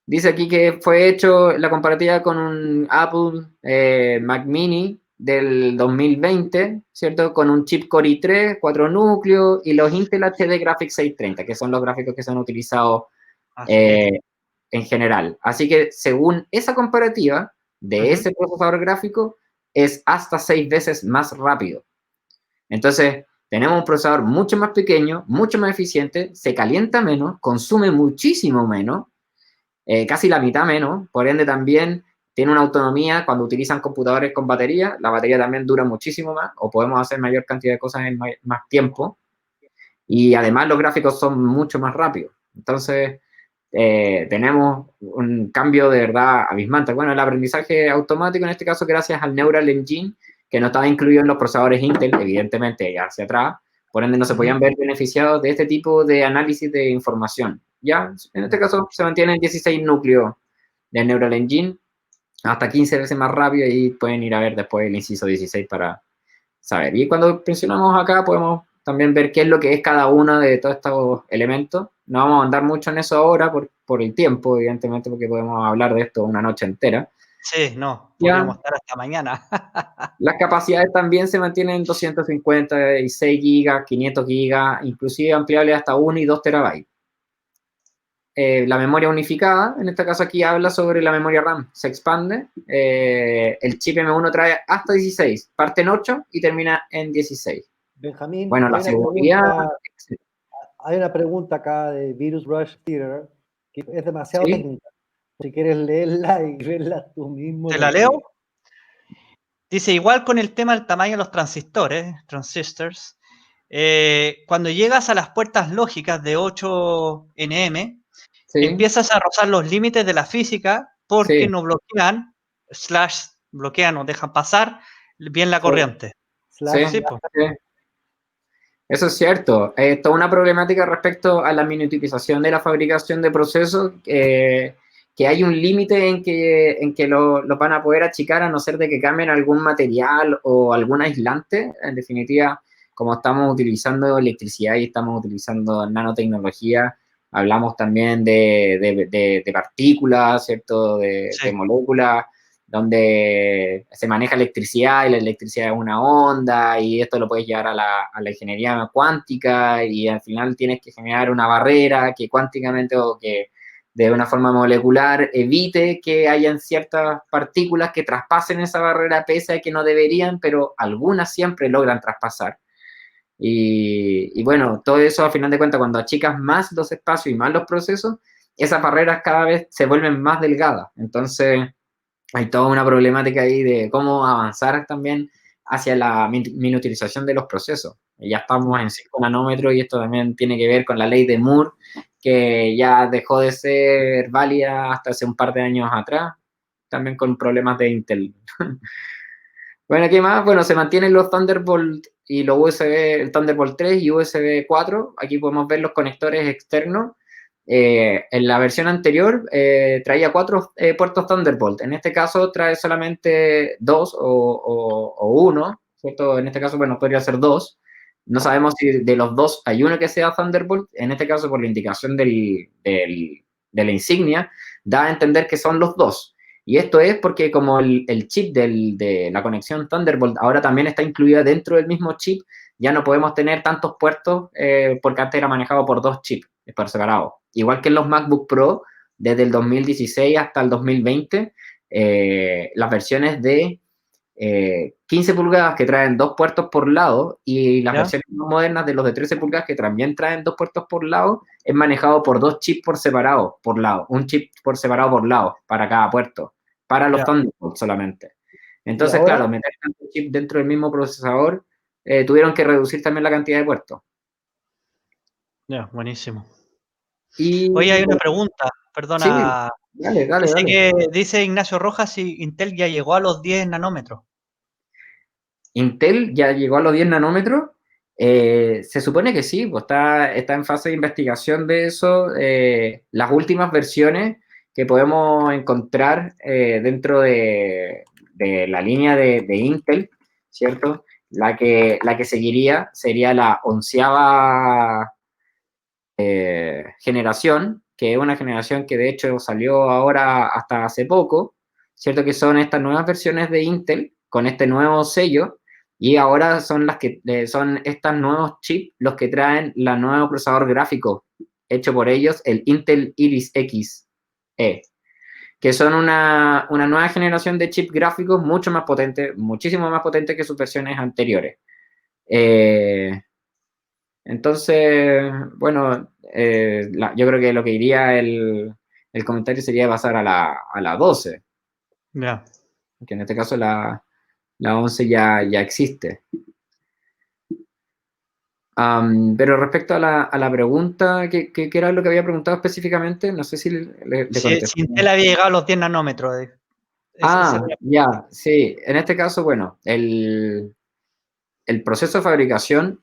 Dice aquí que fue hecho la comparativa con un Apple Mac Mini del 2020, ¿cierto? Con un chip Core i3, 4 núcleos y los Intel HD Graphics 630, que son los gráficos que se han utilizado en general. Así que según esa comparativa de ese procesador gráfico, es hasta 6 veces más rápido. Entonces, tenemos un procesador mucho más pequeño, mucho más eficiente, se calienta menos, consume muchísimo menos, casi la mitad menos, por ende también tiene una autonomía cuando utilizan computadores con batería, la batería también dura muchísimo más, o podemos hacer mayor cantidad de cosas en más tiempo, y además los gráficos son mucho más rápidos. Entonces, tenemos un cambio de verdad abismante. Bueno, el aprendizaje automático, en este caso, gracias al Neural Engine, que no estaba incluido en los procesadores Intel, evidentemente hacia atrás, por ende no se podían ver beneficiados de este tipo de análisis de información. Ya, en este caso se mantienen 16 núcleos de Neural Engine, hasta 15 veces más rápido, y pueden ir a ver después el inciso 16 para saber. Y cuando presionamos acá podemos también ver qué es lo que es cada uno de todos estos elementos. No vamos a andar mucho en eso ahora por el tiempo, evidentemente, porque podemos hablar de esto una noche entera. Sí, no, Ya. podríamos estar hasta mañana. Las capacidades también se mantienen en 256 gigas, 500 gigas, inclusive ampliable hasta 1 y 2 terabytes. La memoria unificada, en este caso aquí habla sobre la memoria RAM, se expande. El chip M1 trae hasta 16, parte en 8 y termina en 16. Benjamín, Bueno, la seguridad... Hay una pregunta acá de Virus Rush Theater que es demasiado ¿Sí? técnica. Si quieres leerla y verla tú mismo. ¿Te la leo? Dice, igual con el tema del tamaño de los transistors, cuando llegas a las puertas lógicas de 8 nm, Sí. empiezas a rozar los límites de la física porque Sí. no bloquean o dejan pasar bien la corriente. Sí. Eso es cierto. Toda una problemática respecto a la miniaturización de la fabricación de procesos, que hay un límite en que lo van a poder achicar, a no ser de que cambien algún material o algún aislante. En definitiva, como estamos utilizando electricidad y estamos utilizando nanotecnología, hablamos también de partículas, ¿cierto? De moléculas, donde se maneja electricidad, y la electricidad es una onda, y esto lo puedes llevar a la ingeniería cuántica, y al final tienes que generar una barrera que cuánticamente o que de una forma molecular evite que hayan ciertas partículas que traspasen esa barrera, pese a que no deberían, pero algunas siempre logran traspasar. Y bueno, todo eso, al final de cuentas, cuando achicas más los espacios y más los procesos, esas barreras cada vez se vuelven más delgadas. Entonces, hay toda una problemática ahí de cómo avanzar también hacia la miniaturización de los procesos. Ya estamos en 5 nanómetros, y esto también tiene que ver con la ley de Moore, que ya dejó de ser válida hasta hace un par de años atrás, también con problemas de Intel. Bueno, ¿qué más? Bueno, se mantienen los Thunderbolt y los USB, el Thunderbolt 3 y USB 4. Aquí podemos ver los conectores externos. En la versión anterior traía 4 puertos Thunderbolt. En este caso trae solamente 2 o 1, ¿cierto? En este caso, bueno, podría ser 2. No sabemos si de los 2 hay uno que sea Thunderbolt. En este caso, por la indicación de la insignia, da a entender que son los 2. Y esto es porque como el chip de la conexión Thunderbolt ahora también está incluida dentro del mismo chip, ya no podemos tener tantos puertos, porque antes era manejado por 2 chips por separado. Igual que en los MacBook Pro, desde el 2016 hasta el 2020, las versiones de 15 pulgadas que traen 2 puertos por lado, y las versiones más modernas de los de 13 pulgadas que también traen 2 puertos por lado, es manejado por 2 chips por separado por lado, un chip por separado por lado para cada puerto, para los Thunderbolt solamente. Entonces, claro, meter tantos chips dentro del mismo procesador, tuvieron que reducir también la cantidad de puertos. Ya, buenísimo. Y, oye, hay una pregunta, perdona. Sí, dale. Dice Ignacio Rojas si Intel ya llegó a los 10 nanómetros. Intel ya llegó a los 10 nanómetros. Se supone que sí, pues está en fase de investigación de eso. Las últimas versiones que podemos encontrar dentro de la línea de Intel, ¿cierto? La que seguiría sería la 11ª generación, que es una generación que de hecho salió ahora hasta hace poco, ¿cierto? Que son estas nuevas versiones de Intel con este nuevo sello, y ahora son son estos nuevos chips los que traen el nuevo procesador gráfico hecho por ellos, el Intel Iris Xe, que son una nueva generación de chips gráficos mucho más potente, muchísimo más potente que sus versiones anteriores. Entonces, bueno, yo creo que lo que iría el comentario sería pasar a la 12. Ya. Que en este caso la 11 ya existe. Pero respecto a la pregunta, ¿qué era lo que había preguntado específicamente? No sé si le contesté. Si Intel había llegado a los 10 nanómetros. Ya, sí. En este caso, bueno, el proceso de fabricación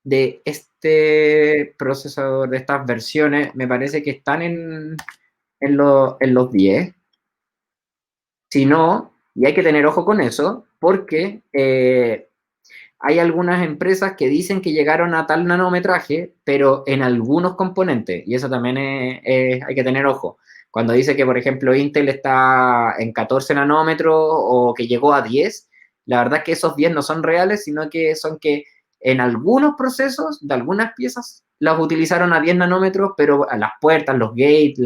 de este procesador, de estas versiones, me parece que están en los 10. Si no, y hay que tener ojo con eso, porque hay algunas empresas que dicen que llegaron a tal nanometraje, pero en algunos componentes, y eso también hay que tener ojo. Cuando dice que, por ejemplo, Intel está en 14 nanómetros o que llegó a 10, la verdad es que esos 10 no son reales, sino que son que en algunos procesos de algunas piezas las utilizaron a 10 nanómetros, pero a las puertas, los gates,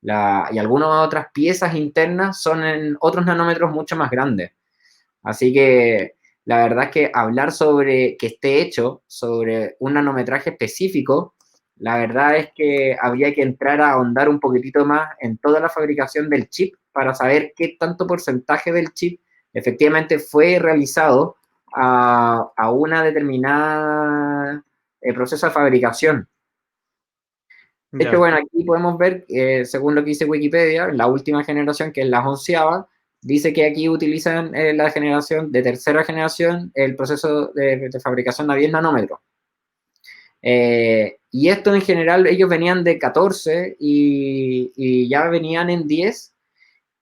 y algunas otras piezas internas son en otros nanómetros mucho más grandes. Así que la verdad es que hablar sobre que esté hecho sobre un nanometraje específico, la verdad es que habría que entrar a ahondar un poquitito más en toda la fabricación del chip para saber qué tanto porcentaje del chip efectivamente fue realizado a una determinada proceso de fabricación. De hecho, bueno, aquí podemos ver, según lo que dice Wikipedia, la última generación, que es la 11ª, dice que aquí utilizan la generación de tercera generación, el proceso de fabricación a 10 nanómetros. Y esto en general, ellos venían de 14 y ya venían en 10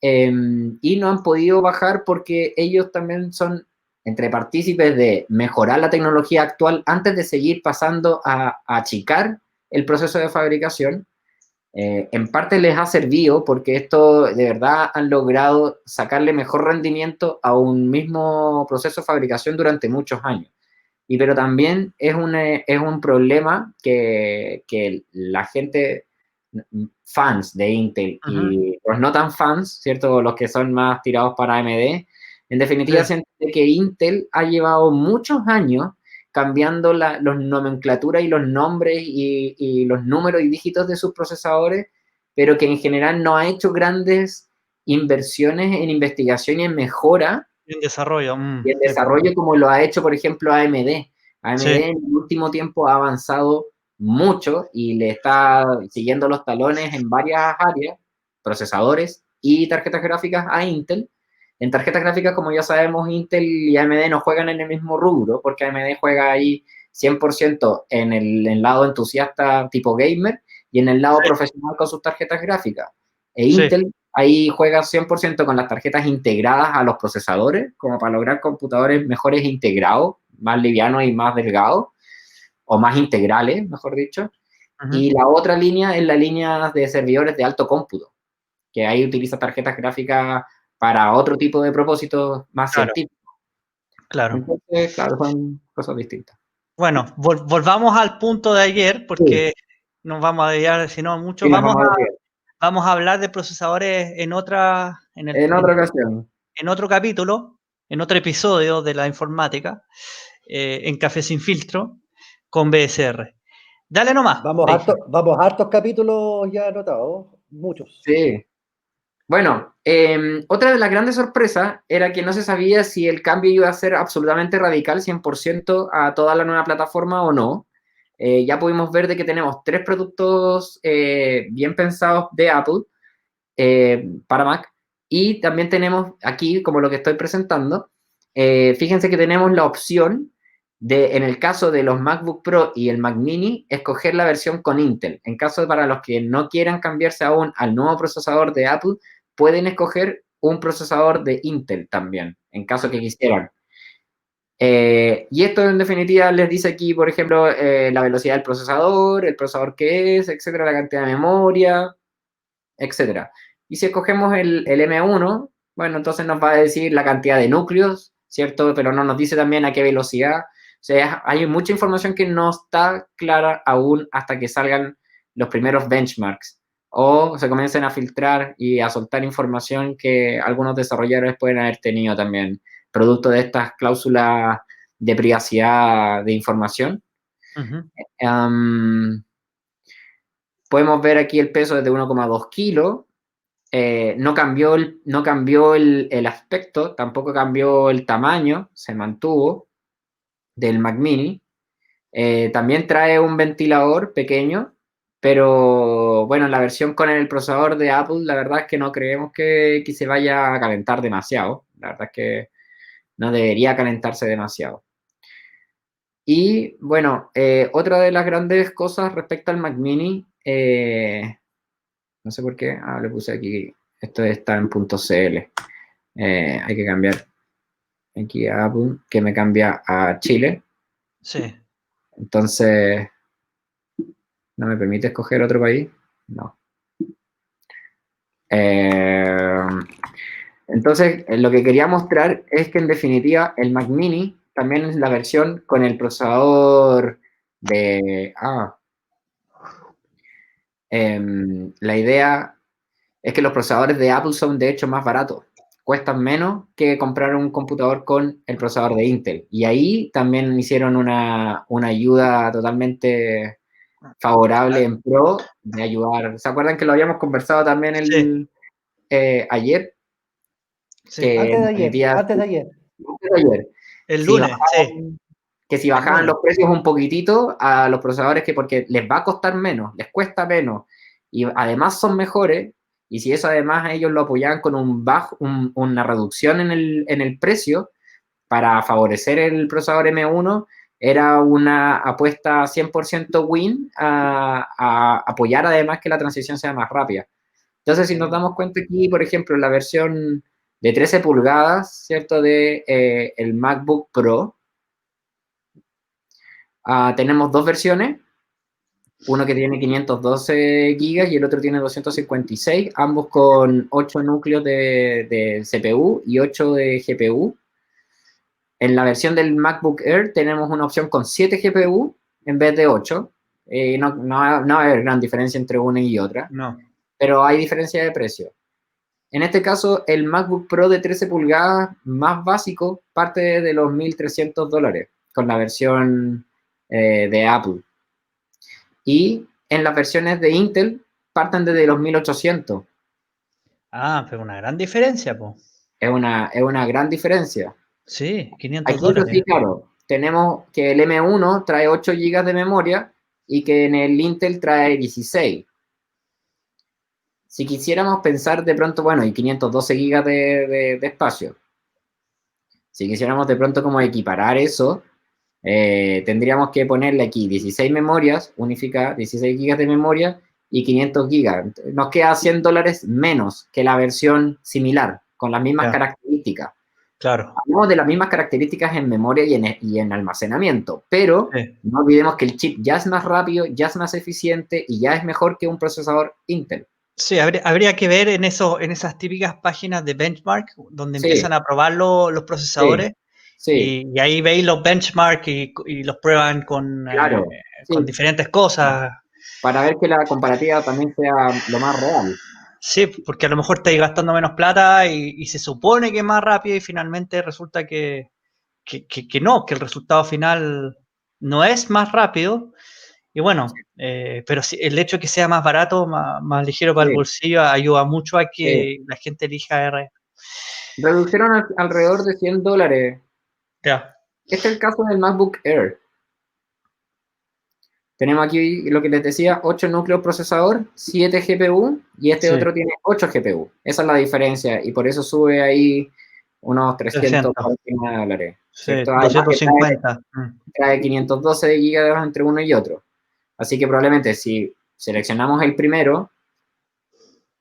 y no han podido bajar porque ellos también son entre partícipes de mejorar la tecnología actual antes de seguir pasando a achicar el proceso de fabricación. En parte les ha servido porque esto de verdad han logrado sacarle mejor rendimiento a un mismo proceso de fabricación durante muchos años. Pero también es un problema que la gente, fans de Intel y los no tan fans, ¿cierto? Los que son más tirados para AMD, en definitiva sienten que Intel ha llevado muchos años cambiando los nomenclaturas y los nombres y los números y dígitos de sus procesadores, pero que en general no ha hecho grandes inversiones en investigación y en mejora. En desarrollo. Y en desarrollo como lo ha hecho, por ejemplo, AMD. AMD en el último tiempo ha avanzado mucho y le está siguiendo los talones en varias áreas, procesadores y tarjetas gráficas a Intel. En tarjetas gráficas, como ya sabemos, Intel y AMD no juegan en el mismo rubro, porque AMD juega ahí 100% en el lado entusiasta tipo gamer y en el lado profesional con sus tarjetas gráficas. Intel ahí juega 100% con las tarjetas integradas a los procesadores, como para lograr computadores mejores integrados, más livianos y más delgados, o más integrales, mejor dicho. Y la otra línea es la línea de servidores de alto cómputo, que ahí utiliza tarjetas gráficas para otro tipo de propósitos más científicos. Claro. Entonces, claro, son cosas distintas. Bueno, volvamos al punto de ayer, porque nos vamos a desviar, si no, mucho. Vamos a hablar de procesadores en otra ocasión. En otro capítulo, en otro episodio de la informática, en Café Sin Filtro, con BSR. Dale nomás. Vamos a hartos capítulos ya anotados, muchos. Sí. Bueno, otra de las grandes sorpresas era que no se sabía si el cambio iba a ser absolutamente radical, 100% a toda la nueva plataforma o no. Ya pudimos ver de que tenemos 3 productos bien pensados de Apple para Mac, y también tenemos aquí, como lo que estoy presentando, fíjense que tenemos la opción de, en el caso de los MacBook Pro y el Mac Mini, escoger la versión con Intel. En caso para los que no quieran cambiarse aún al nuevo procesador de Apple, pueden escoger un procesador de Intel también, en caso que quisieran. Y esto en definitiva les dice aquí, por ejemplo, la velocidad del procesador, el procesador que es, etcétera, la cantidad de memoria, etcétera. Y si escogemos el M1, bueno, entonces nos va a decir la cantidad de núcleos, ¿cierto? Pero no nos dice también a qué velocidad. O sea, hay mucha información que no está clara aún hasta que salgan los primeros benchmarks o se comiencen a filtrar y a soltar información que algunos desarrolladores pueden haber tenido también, producto de estas cláusulas de privacidad de información. Podemos ver aquí el peso desde 1,2 kilos. No cambió el aspecto, tampoco cambió el tamaño, se mantuvo del Mac Mini. También trae un ventilador pequeño Pero bueno, la versión con el procesador de Apple, la verdad es que no creemos que se vaya a calentar demasiado. La verdad es que no debería calentarse demasiado. Y bueno, otra de las grandes cosas respecto al Mac Mini, no sé por qué, le puse aquí, esto está en .cl. Hay que cambiar aquí a Apple, que me cambia a Chile. Sí. Entonces, ¿no me permite escoger otro país? No. Entonces, lo que quería mostrar es que en definitiva el Mac Mini también es la versión con el procesador de... la idea es que los procesadores de Apple son de hecho más baratos. Cuestan menos que comprar un computador con el procesador de Intel. Y ahí también hicieron una ayuda totalmente favorable en pro de ayudar. ¿Se acuerdan que lo habíamos conversado también Sí. ayer? Sí. Que Antes en de ayer, definitiva, antes de ayer. El si lunes, sí. que si El bajaban lunes. los precios un poquitito a los procesadores, que porque les va a costar menos, les cuesta menos, y además son mejores, y si eso además ellos lo apoyaban con una reducción en el precio para favorecer el procesador M1, era una apuesta 100% win a apoyar además que la transición sea más rápida. Entonces, si nos damos cuenta aquí, por ejemplo, la versión de 13 pulgadas, ¿cierto? De el MacBook Pro, tenemos dos versiones, uno que tiene 512 gigas y el otro tiene 256, ambos con 8 núcleos de CPU y 8 de GPU. En la versión del MacBook Air tenemos una opción con 7 GPU en vez de 8. No va a haber gran diferencia entre una y otra, No. pero hay diferencia de precio. En este caso, el MacBook Pro de 13 pulgadas más básico parte de los $1,300 con la versión de Apple. Y en las versiones de Intel parten desde los 1.800. Pero una gran diferencia, po. Es una gran diferencia. Sí, 500 Aquí, eso dólares. sí, claro, tenemos que el M1 trae 8 GB de memoria y que en el Intel trae 16. Si quisiéramos pensar de pronto, bueno, y 512 GB de espacio. Si quisiéramos de pronto como equiparar eso, tendríamos que ponerle aquí 16 memorias, unificar 16 GB de memoria y 500 GB. Nos queda $100 menos que la versión similar, con las mismas características. Claro. Hablamos de las mismas características en memoria y en almacenamiento, pero Sí. no olvidemos que el chip ya es más rápido, ya es más eficiente y ya es mejor que un procesador Intel. Sí, habría que ver en esas típicas páginas de benchmark donde Sí, empiezan a probar los procesadores sí, y ahí veis los benchmark y los prueban con claro. Sí, diferentes cosas. para ver que la comparativa también sea lo más real. Sí, porque a lo mejor estáis gastando menos plata y se supone que es más rápido y finalmente resulta que no, que el resultado final no es más rápido. Y bueno, pero sí, el hecho de que sea más barato, más ligero para el Sí, bolsillo, ayuda mucho a sí. que la gente elija R. Redujeron alrededor de $100. Ya. Este es el caso del MacBook Air. Tenemos aquí lo que les decía, 8 núcleos procesador, 7 GPU y este Sí, otro tiene 8 GPU. Esa es la diferencia y por eso sube ahí unos 300. $349, Sí, ¿cierto? Además que 250. trae 512 GB entre uno y otro. Así que probablemente si seleccionamos el primero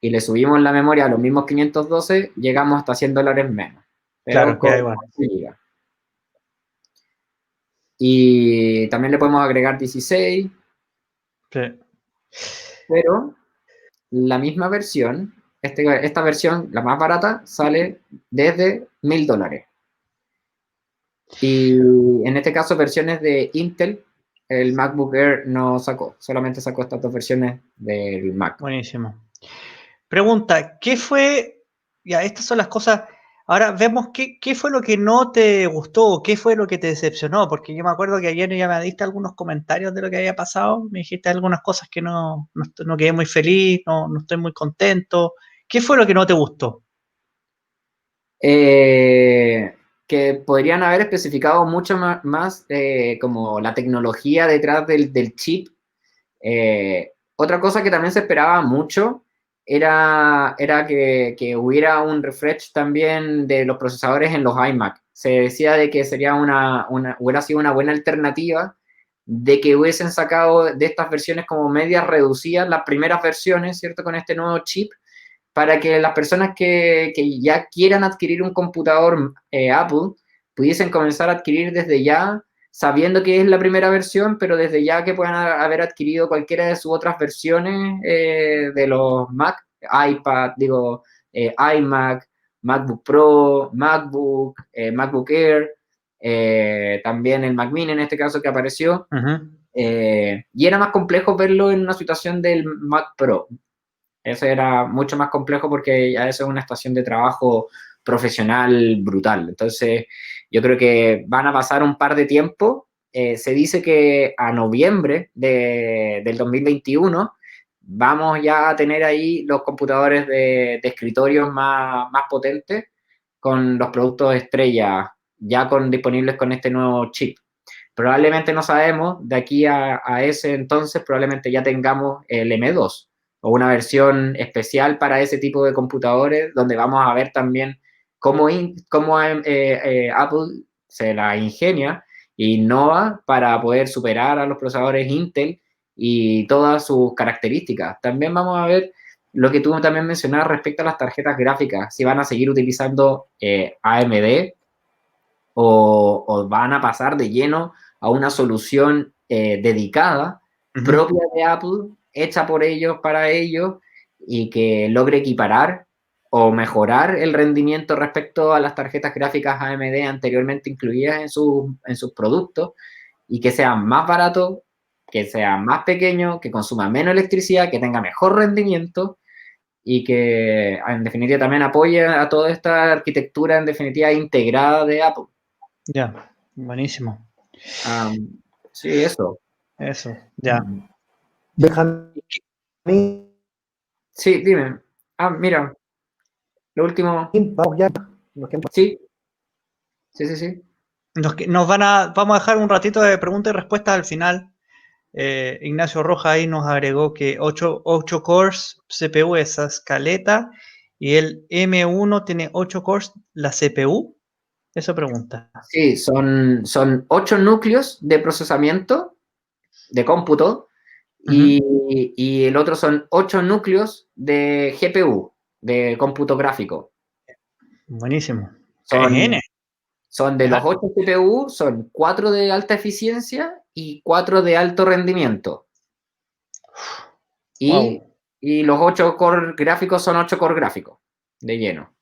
y le subimos la memoria a los mismos 512, llegamos hasta $100 menos, pero Claro, con queda igual. 8 GB. Y también le podemos agregar 16, Sí. pero la misma versión, esta versión, la más barata, sale desde $1,000. Y en este caso, versiones de Intel, el MacBook Air no sacó, solamente sacó estas dos versiones del Mac. Buenísimo. Pregunta, ¿qué fue? Ya, estas son las cosas. Ahora vemos qué fue lo que no te gustó, qué fue lo que te decepcionó, porque yo me acuerdo que ayer ya me diste algunos comentarios de lo que había pasado, me dijiste algunas cosas que no quedé muy feliz, no estoy muy contento. ¿Qué fue lo que no te gustó? Que podrían haber especificado mucho más como la tecnología detrás del chip. Otra cosa que también se esperaba mucho era que hubiera un refresh también de los procesadores en los iMac. Se decía de que sería hubiera sido una buena alternativa de que hubiesen sacado de estas versiones como medias reducidas, las primeras versiones, ¿cierto? Con este nuevo chip, para que las personas que ya quieran adquirir un computador Apple pudiesen comenzar a adquirir desde ya, sabiendo que es la primera versión, pero desde ya que puedan haber adquirido cualquiera de sus otras versiones de los Mac, iPad, iMac, MacBook Pro, MacBook, MacBook Air, también el Mac Mini en este caso que apareció. Y era más complejo verlo en una situación del Mac Pro. Eso era mucho más complejo porque ya eso es una estación de trabajo profesional brutal. Entonces, yo creo que van a pasar un par de tiempo. Se dice que a noviembre del 2021 vamos ya a tener ahí los computadores de escritorios más potentes con los productos estrella ya disponibles con este nuevo chip. Probablemente no sabemos, de aquí a ese entonces probablemente ya tengamos el M2 o una versión especial para ese tipo de computadores donde vamos a ver también cómo Apple se la ingenia e innova para poder superar a los procesadores Intel y todas sus características. También vamos a ver lo que tú también mencionabas respecto a las tarjetas gráficas, si van a seguir utilizando AMD o van a pasar de lleno a una solución dedicada, propia de Apple, hecha por ellos, para ellos, y que logre equiparar o mejorar el rendimiento respecto a las tarjetas gráficas AMD anteriormente incluidas en sus productos, y que sea más barato, que sea más pequeño, que consuma menos electricidad, que tenga mejor rendimiento, y que en definitiva también apoye a toda esta arquitectura en definitiva integrada de Apple. Ya, buenísimo. Sí, eso. Eso, ya. Benjamín, Sí, dime. Mira, lo último. vamos ya. Sí. Vamos a dejar un ratito de preguntas y respuestas al final. Ignacio Roja ahí nos agregó que 8 cores CPU esa escaleta y el M1 tiene 8 cores la CPU. Esa pregunta. Sí, son 8 núcleos de procesamiento de cómputo y el otro son 8 núcleos de GPU, de cómputo gráfico. Buenísimo. Son de los 8 CPU, son 4 de alta eficiencia y 4 de alto rendimiento. Y los 8 core gráficos son 8 core gráficos de lleno.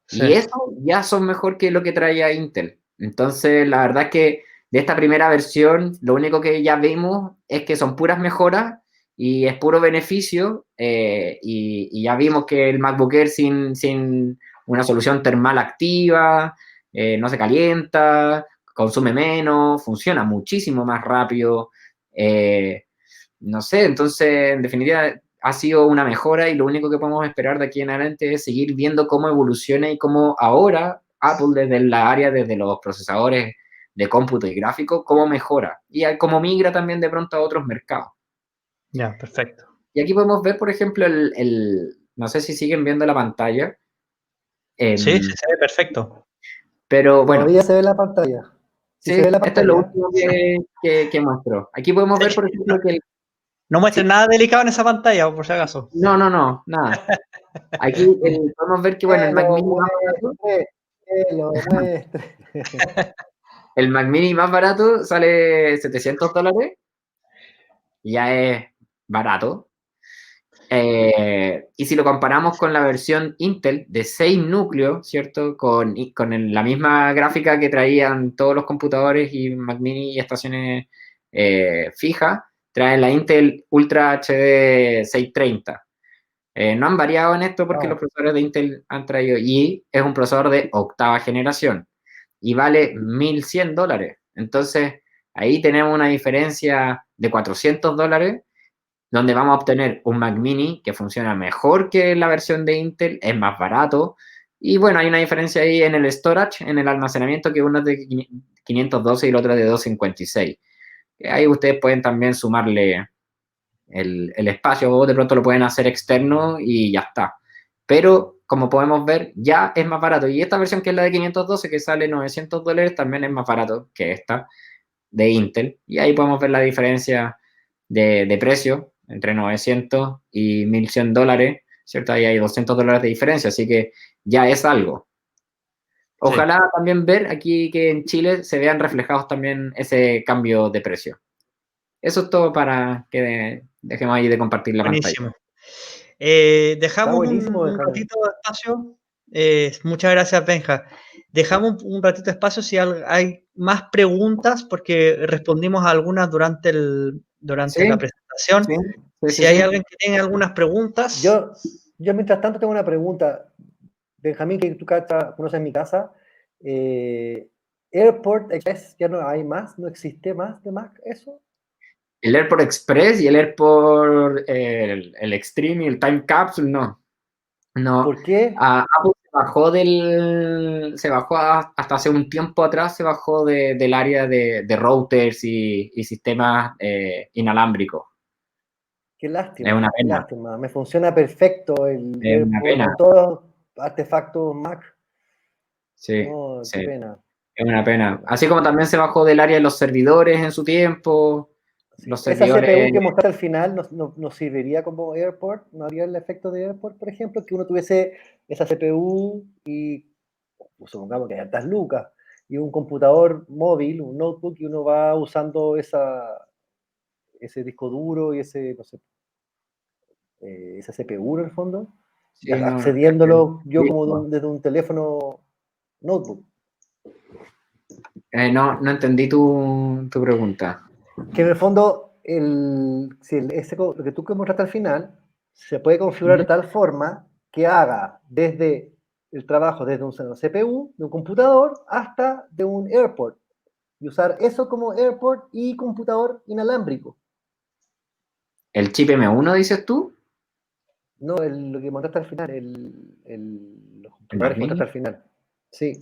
Sí. Y eso ya son mejor que lo que traía Intel. Entonces, la verdad es que de esta primera versión, lo único que ya vimos es que son puras mejoras y es puro beneficio. Y ya vimos que el MacBook Air sin una solución termal activa, no se calienta, consume menos, funciona muchísimo más rápido. No sé, entonces, en definitiva, ha sido una mejora y lo único que podemos esperar de aquí en adelante es seguir viendo cómo evoluciona y cómo ahora Apple desde la área, desde los procesadores de cómputo y gráfico, cómo mejora y cómo migra también de pronto a otros mercados. Ya, perfecto. Y aquí podemos ver, por ejemplo, no sé si siguen viendo la pantalla. Sí, se ve perfecto. Pero bueno. Todavía se ve la pantalla. Sí, esto es lo último que muestro. Aquí podemos ver, por ejemplo, que no muestres nada delicado en esa pantalla, por si acaso. No, nada. Aquí podemos ver que, bueno, el Mac Mini más barato. El Mac Mini más barato sale $700. Ya es barato. Y si lo comparamos con la versión Intel de 6 núcleos, ¿cierto? Con la misma gráfica que traían todos los computadores y Mac Mini y estaciones fijas, traen la Intel Ultra HD 630. No han variado en esto porque los procesadores de Intel han traído, y es un procesador de 8ª generación y vale $1.100. Entonces, ahí tenemos una diferencia de $400, donde vamos a obtener un Mac Mini que funciona mejor que la versión de Intel, es más barato, y bueno, hay una diferencia ahí en el storage, en el almacenamiento, que uno es de 512 y el otro es de 256. Ahí ustedes pueden también sumarle el espacio, o de pronto lo pueden hacer externo y ya está. Pero, como podemos ver, ya es más barato. Y esta versión, que es la de 512, que sale $900, también es más barato que esta de Intel. Y ahí podemos ver la diferencia de precio entre 900 y $1.100, ¿cierto? Ahí hay $200 de diferencia, así que ya es algo. Ojalá Sí. también ver aquí que en Chile se vean reflejados también ese cambio de precio. Eso es todo para que dejemos ahí de compartir la pantalla. Buenísimo. Está Dejamos buenísimo un dejar. ratito de espacio. Muchas gracias, Benja. Dejamos un ratito de espacio si hay más preguntas, porque respondimos a algunas durante Sí, la presentación. Si hay alguien que tenga algunas preguntas. Yo mientras tanto tengo una pregunta. Benjamín, que tú conoces mi casa. Airport Express, ¿ya no hay más? ¿No existe más de Mac eso? El Airport Express y el Airport, el Extreme y el Time Capsule, no. No. ¿Por qué? Apple se bajó hasta hace un tiempo atrás, se bajó del área de routers y sistemas inalámbricos. Qué lástima. Es una Qué pena. lástima. Me funciona perfecto el Es una Airport pena. con todos los artefactos Mac. Sí, No, sí. qué pena. Es una pena. Así como también se bajó del área de los servidores en su tiempo. Sí. Los Esa servidores. CPU que mostraste al final nos serviría como Airport, ¿no haría el efecto de Airport, por ejemplo? Que uno tuviese esa CPU y supongamos que hay altas lucas y un computador móvil, un notebook, y uno va usando ese disco duro y ese, no sé, esa CPU en el fondo, Sí, no, accediéndolo yo como desde un teléfono notebook. No entendí tu pregunta. Que en el fondo, lo que tú mostraste al final, se puede configurar de tal forma que haga desde el trabajo desde un CPU, de un computador, hasta de un AirPort. Y usar eso como AirPort y computador inalámbrico. ¿El chip M1 dices tú? No, lo que montaste al final, los computadores que montaste al final. Sí.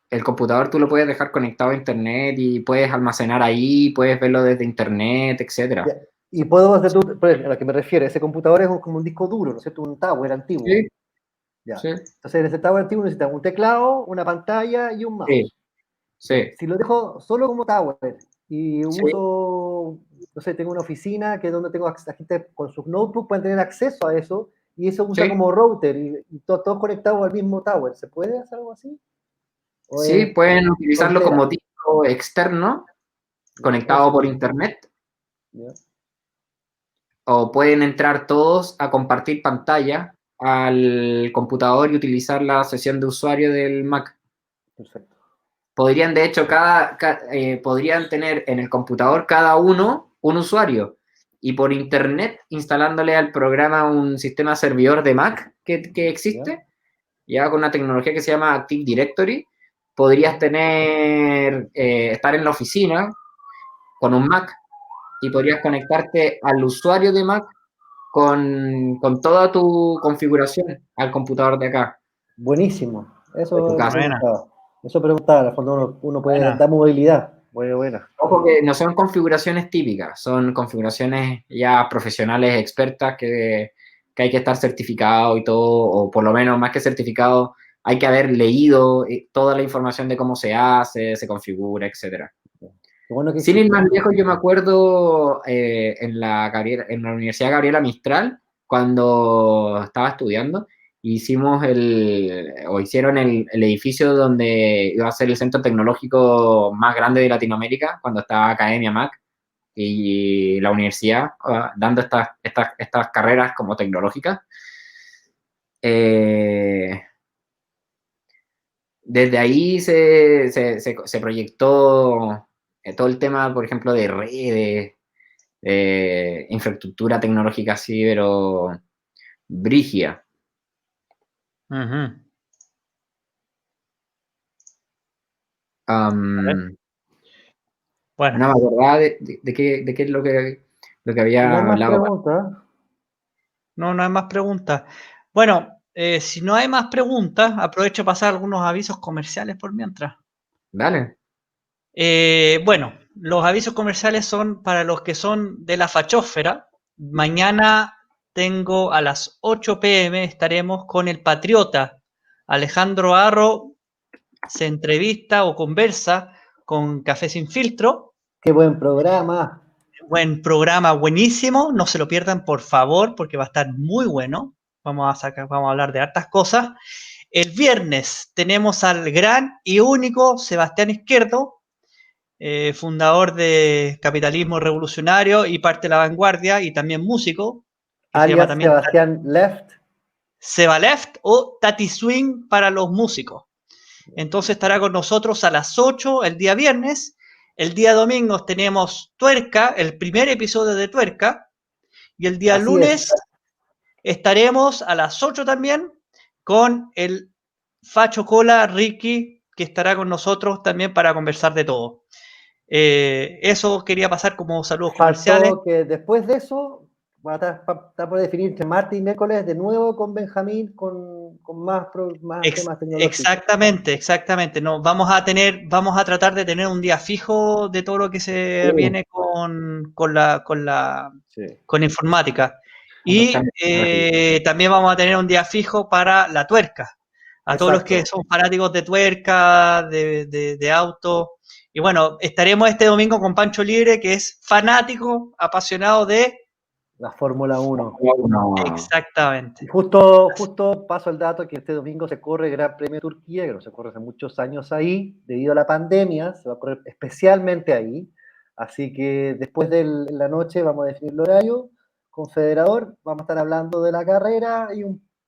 El computador tú lo puedes dejar conectado a internet y puedes almacenar ahí, puedes verlo desde internet, etc. Y puedo hacer a lo que me refiero, ese computador es como un disco duro, ¿no es cierto? Un tower antiguo. Sí, Ya. sí. Entonces, en ese tower antiguo necesitas un teclado, una pantalla y un mouse. Sí, sí. Si lo dejo solo como tower y Sí. uso, no sé, tengo una oficina que es donde tengo la gente con sus notebooks pueden tener acceso a eso y eso usa Sí. como router y todos conectados al mismo tower. ¿Se puede hacer algo así? Sí, pueden utilizarlo tontera? como disco externo, conectado por internet, ¿Ya? o pueden entrar todos a compartir pantalla al computador y utilizar la sesión de usuario del Mac. Perfecto. Podrían, de hecho, podrían tener en el computador cada uno un usuario y por internet, instalándole al programa un sistema servidor de Mac que existe, ya con una tecnología que se llama Active Directory, podrías estar en la oficina con un Mac y podrías conectarte al usuario de Mac con toda tu configuración al computador de acá, Buenísimo. de tu Eso casa. preguntaba. Eso preguntaba. En el fondo uno puede Buena. dar movilidad. Buena. Ojo que no son configuraciones típicas, son configuraciones ya profesionales, expertas, que hay que estar certificado y todo, o por lo menos más que certificado, hay que haber leído toda la información de cómo se hace, se configura, etc. Bueno que Sin ir existe. más lejos, yo me acuerdo en la Universidad Gabriela Mistral, cuando estaba estudiando, hicieron el edificio donde iba a ser el centro tecnológico más grande de Latinoamérica, cuando estaba Academia Mac y la universidad dando estas carreras como tecnológicas. Desde ahí se proyectó todo el tema, por ejemplo, de redes, infraestructura tecnológica así, pero brígida. Uh-huh. Bueno. No me acordaba de qué es lo que había No hay más hablado. preguntas. No hay más preguntas. Bueno, si no hay más preguntas, aprovecho a pasar algunos avisos comerciales por mientras. Dale. Bueno, los avisos comerciales son para los que son de la fachósfera. Mañana tengo a las 8 p.m. estaremos con el Patriota. Alejandro Arro se entrevista o conversa con Café Sin Filtro. Qué buen programa. Buen programa, buenísimo. No se lo pierdan, por favor, porque va a estar muy bueno. Vamos a hablar de hartas cosas. El viernes tenemos al gran y único Sebastián Izquierdo, fundador de Capitalismo Revolucionario y parte de La Vanguardia, y también músico, que se llama Alias también Sebastián Left. Seba Left o Tati Swing para los músicos. Entonces estará con nosotros a las 8 el día viernes. El día domingo tenemos Tuerca, el primer episodio de Tuerca. Y el día Así lunes es. estaremos a las 8 también con el Facho Cola Ricky, que estará con nosotros también para conversar de todo. Eso quería pasar como saludos comerciales. Faltó que después de eso va a estar por definir entre martes y miércoles de nuevo con Benjamín con más temas tecnológicos. Exactamente. No, vamos a tratar de tener un día fijo de todo lo que se viene con informática. Y también vamos a tener un día fijo para la tuerca. A todos los que son fanáticos de tuerca, de auto. Y bueno, estaremos este domingo con Pancho Libre, que es fanático, apasionado de la Fórmula 1. Exactamente. Y justo paso el dato que este domingo se corre el Gran Premio de Turquía, que no se corre hace muchos años ahí, debido a la pandemia, se va a correr especialmente ahí. Así que después de la noche vamos a definir el horario. Confederador, vamos a estar hablando de la carrera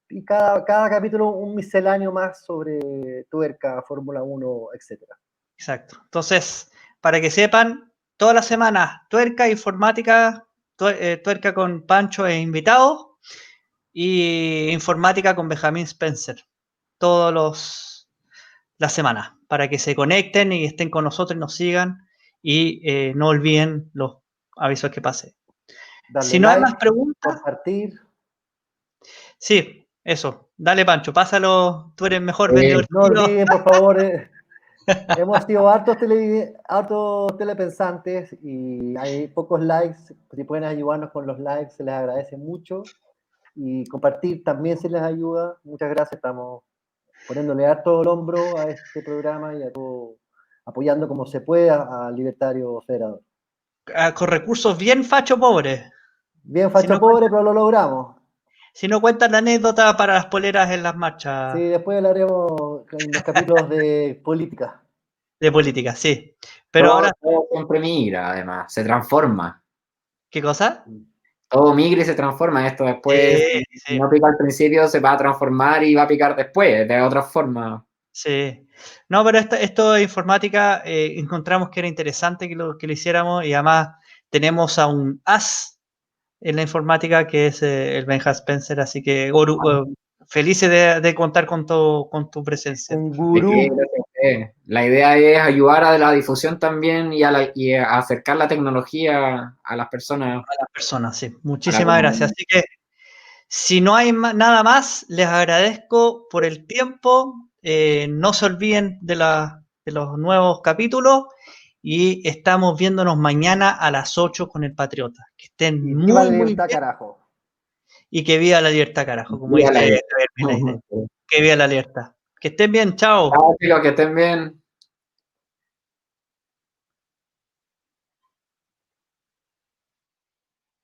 y cada capítulo un misceláneo más sobre tuerca, Fórmula 1, etc. Exacto. Entonces, para que sepan, todas las semanas, tuerca, informática, tuerca con Pancho e invitados, y informática con Benjamín Spencer. Todas las semanas, para que se conecten y estén con nosotros y nos sigan, y no olviden los avisos que pase. Si no hay más preguntas, compartir. Sí, eso. Dale, Pancho, pásalo. Tú eres mejor vendedor. No olviden, por favor, hemos sido hartos telepensantes y hay pocos likes. Si pueden ayudarnos con los likes, se les agradece mucho. Y compartir también se les ayuda. Muchas gracias. Estamos poniéndole harto el hombro a este programa y a todo, apoyando como se puede al Libertario Federador. Con recursos bien facho pobres. Bien facho pobre, pero lo logramos. Si no cuentan la anécdota para las poleras en las marchas. Sí, después hablaremos en los capítulos de política. De política, sí. Pero ahora. Todo siempre migra, además, se transforma. ¿Qué cosa? Todo migra y se transforma. Esto después, si no pica al principio, se va a transformar y va a picar después, de otra forma. Sí. No, pero esto de informática encontramos que era interesante que lo hiciéramos, y además tenemos a un as en la informática que es el Benja Spencer, así que felices de contar con tu presencia. Un gurú. La idea es ayudar a la difusión también y a acercar la tecnología a las personas. A las personas, sí. Muchísimas gracias. Así que, si no hay nada más, les agradezco por el tiempo. No se olviden de los nuevos capítulos y estamos viéndonos mañana a las 8 con el Patriota. Que estén muy bien. Carajo. Y que viva la libertad, carajo, como dice Javier Milei. Que viva la libertad. Que estén bien, chao. Que estén bien.